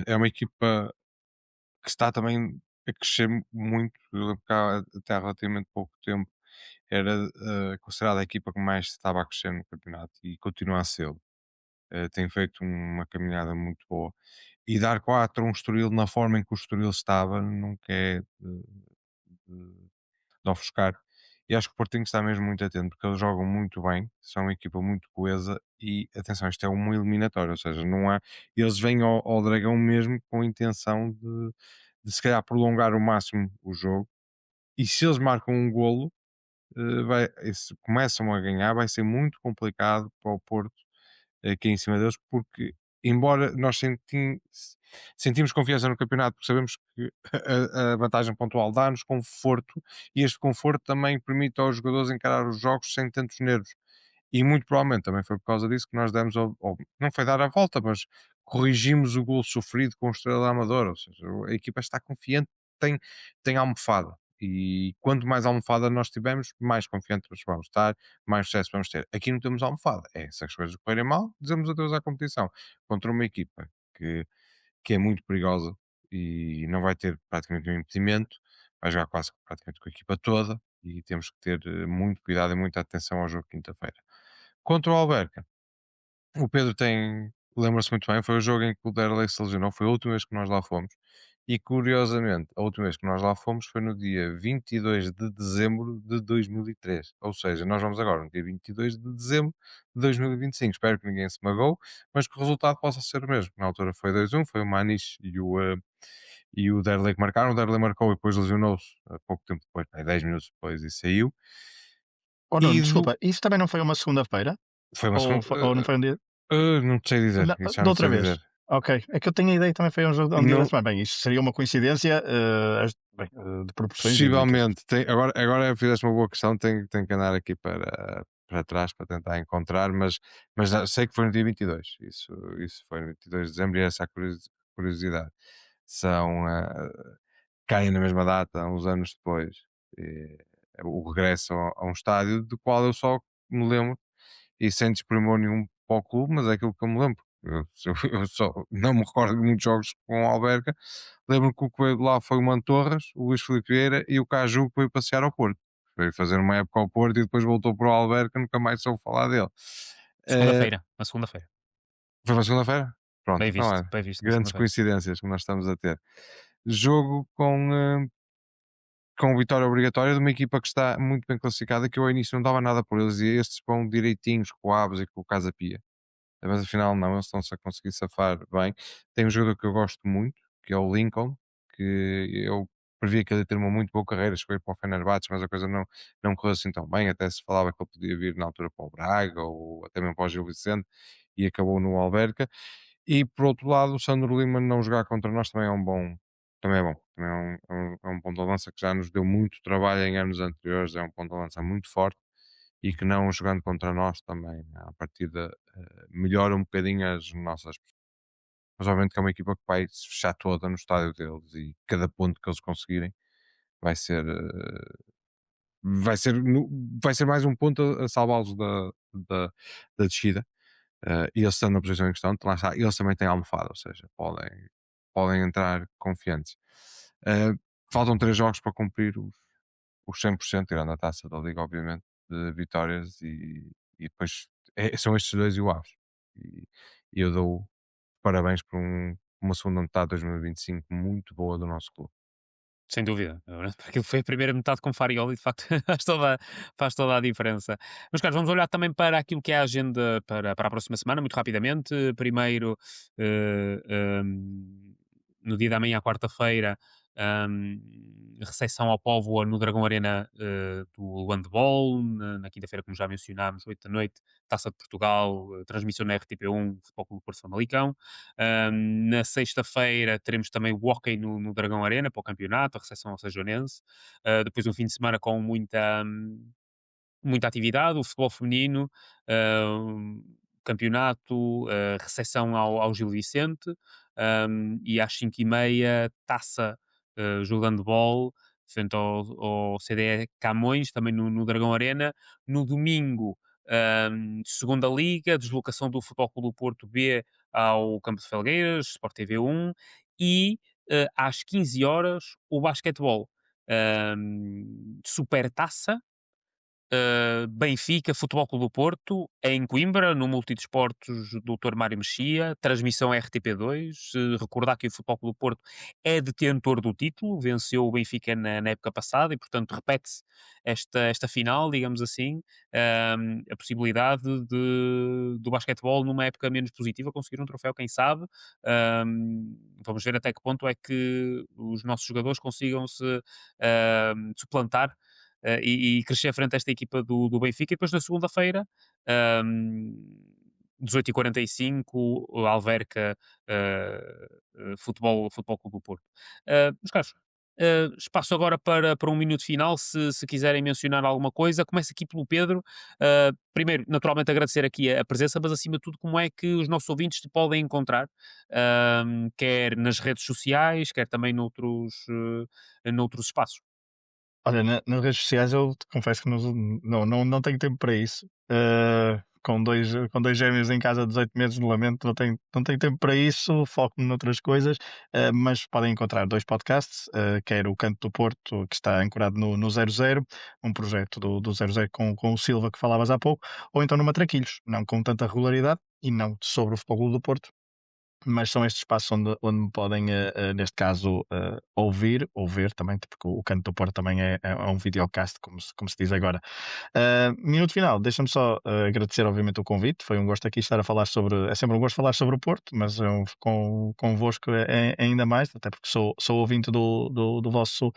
É uma equipa que está também a crescer muito. Eu lembro que até há relativamente pouco tempo era considerada a equipa que mais estava a crescer no campeonato e continua a ser. Tem feito uma caminhada muito boa. E dar 4 a um Estoril na forma em que o Estoril estava não quer de ofuscar. E acho que o Portinho está mesmo muito atento, porque eles jogam muito bem, são uma equipa muito coesa e, atenção, isto é uma eliminatória, ou seja, não há, eles vêm ao Dragão mesmo com a intenção de se calhar prolongar o máximo o jogo, e se eles marcam um golo, se começam a ganhar, vai ser muito complicado para o Porto aqui em cima deles, porque embora nós sentimos confiança no campeonato, porque sabemos que a vantagem pontual dá-nos conforto e este conforto também permite aos jogadores encarar os jogos sem tantos nervos. E muito provavelmente também foi por causa disso que nós demos, não foi dar a volta, mas corrigimos o gol sofrido com o Estrela da Amadora. Ou seja, a equipa está confiante, tem, tem almofada. E quanto mais almofada nós tivermos, mais confiantes vamos estar, mais sucesso vamos ter. Aqui não temos almofada. Se as coisas correrem mal, dizemos adeus à competição. Contra uma equipa que é muito perigosa e não vai ter praticamente nenhum impedimento, vai jogar quase praticamente com a equipa toda e temos que ter muito cuidado e muita atenção ao jogo de quinta-feira. Contra o Alberca, o Pedro lembra-se muito bem, foi o jogo em que o Derlei se lesionou, foi a última vez que nós lá fomos. E curiosamente, a última vez que nós lá fomos foi no dia 22 de dezembro de 2003. Ou seja, nós vamos agora no dia 22 de dezembro de 2025. Espero que ninguém se magoe, mas que o resultado possa ser o mesmo. Na altura foi 2-1, foi o Maniche e o Derlei que marcaram. O Derlei marcou e depois lesionou-se pouco tempo depois, 10 minutos depois, e saiu. Oh, E Nuno, desculpa, isso também não foi uma segunda-feira? foi uma segunda. Ou não foi um dia? Não te sei dizer, Não, isso já de não outra sei vez. dizer. Ok, é que eu tenho a ideia que também foi um jogo um dia da Não, semana. Bem, isto seria uma coincidência de proporções gigantes. possivelmente, agora fizeste uma boa questão, tenho que andar aqui para trás para tentar encontrar, mas já sei que foi no dia 22, isso foi no 22 de dezembro e essa é a curiosidade. São, caem na mesma data, uns anos depois, e, o regresso a um estádio do qual eu só me lembro, e sem desprimor nenhum para o clube, mas é aquilo que eu me lembro. Eu só não me recordo de muitos jogos com o Alberca. Lembro que o que veio de lá foi o Mantorras, o Luís Filipe Vieira e o Caju que veio passear ao Porto. Veio fazer uma época ao Porto e depois voltou para o Alberca, nunca mais soube falar dele. Eh, Segunda-feira, na segunda-feira. Foi para segunda-feira? Pronto, então Bem visto na grandes segunda-feira. coincidências que nós estamos a ter. Jogo com vitória obrigatória de uma equipa que está muito bem classificada, que eu ao início não dava nada por eles, e estes vão direitinhos com o Aves e com o Casa Pia. Mas afinal não, eles estão-se a conseguir safar bem. Tem um jogador que eu gosto muito, que é o Lincoln, que eu previa que ele ia ter uma muito boa carreira, chegou a ir para o Fenerbahçe, mas a coisa não correu assim tão bem, até se falava que ele podia vir na altura para o Braga, ou até mesmo para o Gil Vicente, e acabou no Alverca. E por outro lado, o Sandro Lima não jogar contra nós também é também é bom, também é um ponto de lança que já nos deu muito trabalho em anos anteriores, é um ponto de lança muito forte, e que não jogando contra nós também, à partida, melhora um bocadinho as nossas. Mas obviamente que é uma equipa que vai se fechar toda no estádio deles e cada ponto que eles conseguirem vai ser, vai ser mais um ponto a salvá-los da, da descida. E eles estando na posição em questão, lá está, eles também têm almofada, ou seja, podem entrar confiantes. Uh, Faltam 3 jogos para cumprir os 100%, tirando a taça da Liga, obviamente, de vitórias, e depois são estes dois e o Aves. E eu dou parabéns por uma segunda metade de 2025 muito boa do nosso clube. Sem dúvida. Aquilo foi a primeira metade com Farioli e de facto faz toda a diferença. Mas, caros, vamos olhar também para aquilo que é a agenda para a próxima semana, muito rapidamente. Primeiro, no dia da manhã, quarta-feira, recepção ao Póvoa no Dragão Arena do handball, na quinta-feira, como já mencionámos, 8 da noite, Taça de Portugal, transmissão na RTP1, Futebol Clube Porto Famalicão. Na sexta-feira teremos também o hóquei no Dragão Arena para o campeonato, a recepção ao Sejonense. Depois um fim de semana com muita atividade, o futebol feminino, campeonato, recepção ao Gil Vicente, e às 5h30 taça, jogo de handball, frente ao CDE Camões, também no Dragão Arena. No domingo, segunda liga, deslocação do Futebol Clube do Porto B ao Campo de Felgueiras, Sport TV 1, e às 15 horas o basquetebol, Supertaça, Benfica, Futebol Clube do Porto, em Coimbra, no Multidesportos Dr. Mário Mexia, transmissão RTP2. Recordar que o Futebol Clube do Porto é detentor do título, venceu o Benfica na época passada e, portanto, repete-se esta final, digamos assim. A possibilidade do basquetebol, numa época menos positiva, conseguir um troféu, quem sabe. Vamos ver até que ponto é que os nossos jogadores consigam se suplantar e crescer frente a esta equipa do Benfica. E depois na segunda-feira, um, 18h45, o Alverca, Futebol Clube do Porto. Meus caros, espaço agora para um minuto final, se quiserem mencionar alguma coisa. Começo aqui pelo Pedro. Primeiro, naturalmente, agradecer aqui a presença, mas acima de tudo, como é que os nossos ouvintes te podem encontrar, quer nas redes sociais, quer também noutros espaços. Olha, nas redes sociais eu te confesso que não tenho tempo para isso. Com dois gêmeos em casa de 18 meses, lamento, não tenho tempo para isso, foco-me noutras coisas, mas podem encontrar dois podcasts, quer o Canto do Porto, que está ancorado no 00, um projeto do 00 com o Silva que falavas há pouco, ou então no Matraquilhos, não com tanta regularidade e não sobre o Futebol Clube do Porto, mas são estes espaços onde me podem, neste caso, ouvir ou ver também, porque o Canto do Porto também é um videocast, como se diz agora. Minuto final, deixa-me só agradecer, obviamente, o convite. Foi um gosto aqui estar a falar sobre. É sempre um gosto falar sobre o Porto, mas convosco é ainda mais, até porque sou ouvinte do vosso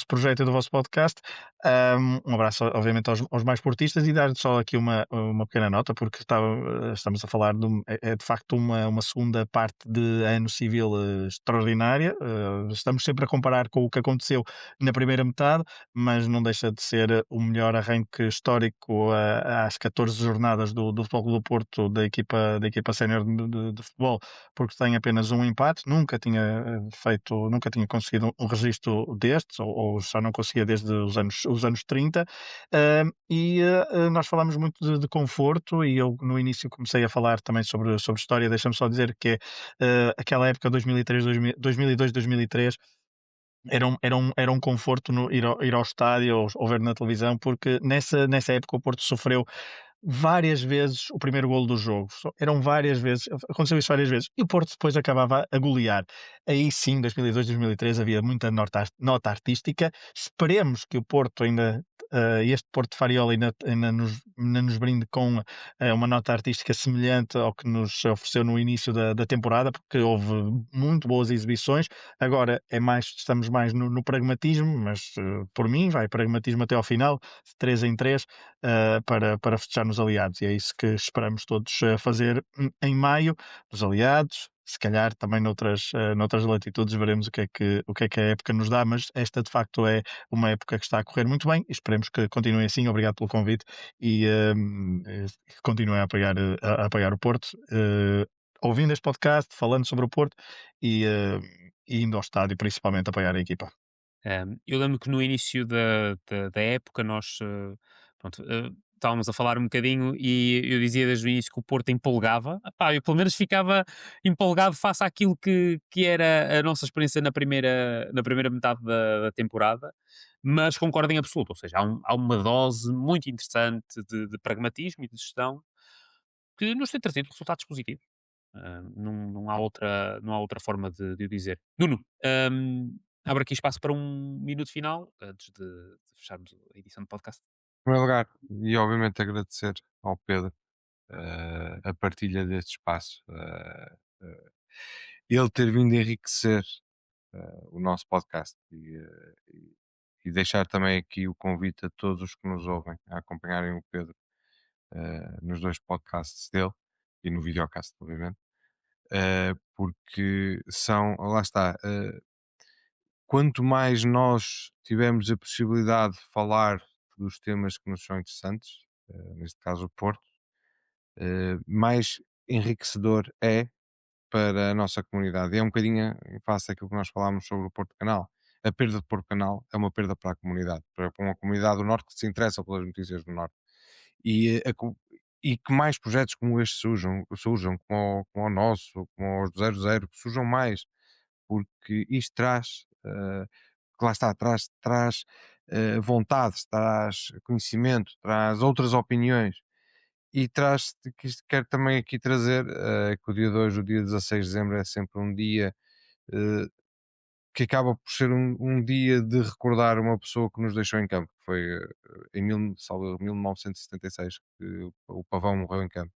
projeto e do vosso podcast. Um abraço, obviamente, aos mais portistas e dar só aqui uma pequena nota, porque estamos a falar é de facto uma segunda parte de ano civil extraordinária. Estamos sempre a comparar com o que aconteceu na primeira metade, mas não deixa de ser o melhor arranque histórico às 14 jornadas do Futebol Clube do Porto, da equipa sénior de futebol, porque tem apenas um empate, nunca tinha conseguido um registro destes, ou já não conseguia desde os anos 30, nós falamos muito de conforto, e eu no início comecei a falar também sobre história. Deixa-me só dizer que aquela época 2003, 2002, 2003 era um conforto no ir ao estádio ou ver na televisão, porque nessa época o Porto sofreu várias vezes o primeiro golo do jogo. Eram várias vezes, aconteceu isso várias vezes, e o Porto depois acabava a golear. Aí sim, 2002, 2003, havia muita nota artística. Esperemos que o Porto este Porto de Fariola ainda nos brinde com uma nota artística semelhante ao que nos ofereceu no início da temporada, porque houve muito boas exibições. Agora estamos mais no pragmatismo, mas por mim vai pragmatismo até ao final, de 3 em 3, para festejar nos aliados, e é isso que esperamos todos fazer em maio, nos aliados. Se calhar também noutras latitudes veremos o que é que a época nos dá, mas esta de facto é uma época que está a correr muito bem, e esperemos que continue assim. Obrigado pelo convite e que continuem a apoiar o Porto, ouvindo este podcast, falando sobre o Porto e indo ao estádio, principalmente apoiar a equipa. Eu lembro que no início da época nós pronto, estávamos a falar um bocadinho e eu dizia desde o início que o Porto empolgava. Epá, eu pelo menos ficava empolgado face àquilo que era a nossa experiência na primeira metade da temporada, mas concordo em absoluto, ou seja, há uma dose muito interessante de pragmatismo e de gestão que nos tem trazido resultados positivos. Não há outra forma de o dizer. Nuno, abro aqui espaço para um minuto final, antes de fecharmos a edição do podcast. Em primeiro lugar, e obviamente agradecer ao Pedro a partilha deste espaço, ele ter vindo enriquecer o nosso podcast e deixar também aqui o convite a todos os que nos ouvem a acompanharem o Pedro nos dois podcasts dele e no videocast, obviamente, porque lá está, quanto mais nós tivermos a possibilidade de falar dos temas que nos são interessantes, neste caso o Porto, mais enriquecedor é para a nossa comunidade. E é um bocadinho em face daquilo que nós falámos sobre o Porto Canal. A perda de Porto Canal é uma perda para a comunidade, para uma comunidade do Norte que se interessa pelas notícias do Norte. E, e que mais projetos como este surjam como o nosso, como os do 00, que surjam mais, porque isto traz, que lá está, traz vontade, traz conhecimento, traz outras opiniões e traz, que isto quero também aqui trazer, que o dia de hoje, o dia 16 de dezembro, é sempre um dia eh, que acaba por ser um dia de recordar uma pessoa que nos deixou em campo, que foi em 1976 que o Pavão morreu em campo.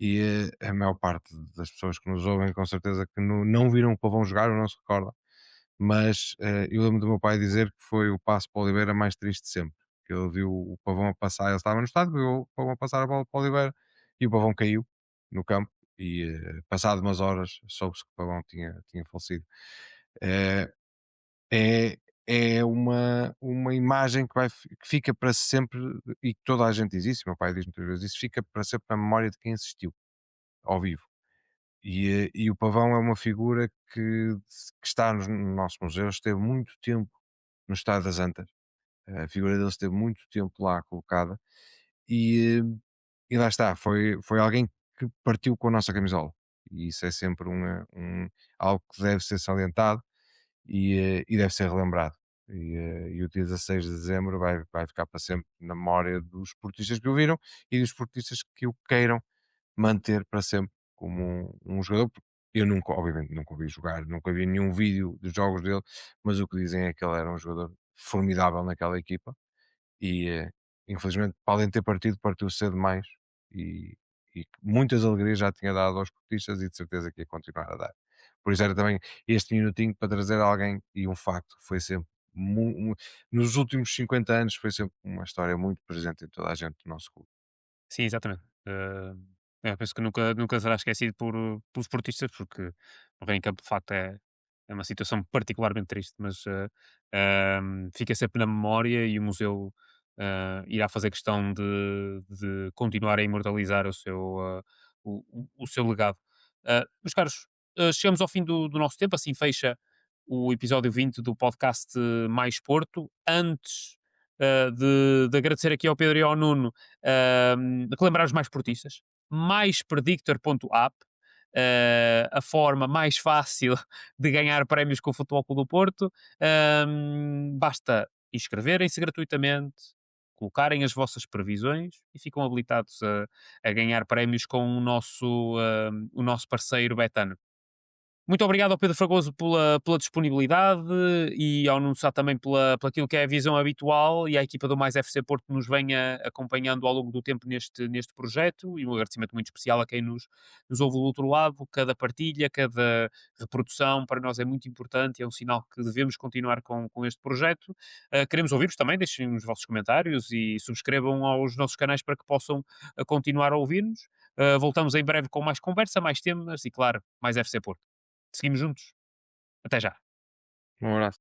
E a maior parte das pessoas que nos ouvem, com certeza que não viram o Pavão jogar ou não se recordam, mas eu lembro do meu pai dizer que foi o passo para o Oliveira mais triste de sempre. Que ele viu o Pavão a passar, ele estava no estádio, viu o Pavão a passar a bola para o Oliveira e o Pavão caiu no campo. E passado umas horas soube-se que o Pavão tinha falecido. Eh, é, é uma imagem que fica para sempre e que toda a gente diz isso. Meu pai diz muitas vezes isso, fica para sempre na memória de quem assistiu ao vivo. E o Pavão é uma figura que está no nosso museu, esteve muito tempo no Estado das Antas. A figura dele esteve muito tempo lá colocada e lá está, foi alguém que partiu com a nossa camisola. E isso é sempre algo que deve ser salientado e deve ser relembrado. E o dia 16 de dezembro vai ficar para sempre na memória dos esportistas que o viram e dos esportistas que o queiram manter para sempre como um jogador. Porque eu nunca, obviamente, nunca o vi jogar, nunca vi nenhum vídeo dos jogos dele, mas o que dizem é que ele era um jogador formidável naquela equipa e infelizmente, para além de ter partido, partiu cedo demais e, e que muitas alegrias já tinha dado aos portistas e de certeza que ia continuar a dar. Por isso era também este minutinho para trazer alguém e um facto, foi sempre nos últimos 50 anos foi sempre uma história muito presente em toda a gente do nosso clube. Sim, exatamente. Eu penso que nunca será esquecido pelos esportistas, porque morrer em campo de facto é uma situação particularmente triste, mas fica sempre na memória e o museu irá fazer questão de continuar a imortalizar o seu legado. Meus caros, chegamos ao fim do nosso tempo, assim fecha o episódio 20 do podcast Mais Porto. Antes de agradecer aqui ao Pedro e ao Nuno, relembrar os mais portistas, maispredictor.app, a forma mais fácil de ganhar prémios com o Futebol Clube do Porto. Basta inscreverem-se gratuitamente, colocarem as vossas previsões e ficam habilitados a ganhar prémios com o nosso parceiro Betano. Muito obrigado ao Pedro Fragoso pela disponibilidade e ao Nuno Sá também pela aquilo que é a visão habitual e à equipa do Mais FC Porto que nos venha acompanhando ao longo do tempo neste projeto e um agradecimento muito especial a quem nos ouve do outro lado. Cada partilha, cada reprodução para nós é muito importante, é um sinal que devemos continuar com este projeto. Queremos ouvir-vos também, deixem os vossos comentários e subscrevam aos nossos canais para que possam continuar a ouvir-nos. Voltamos em breve com mais conversa, mais temas e, claro, mais FC Porto. Seguimos juntos. Até já. Um abraço.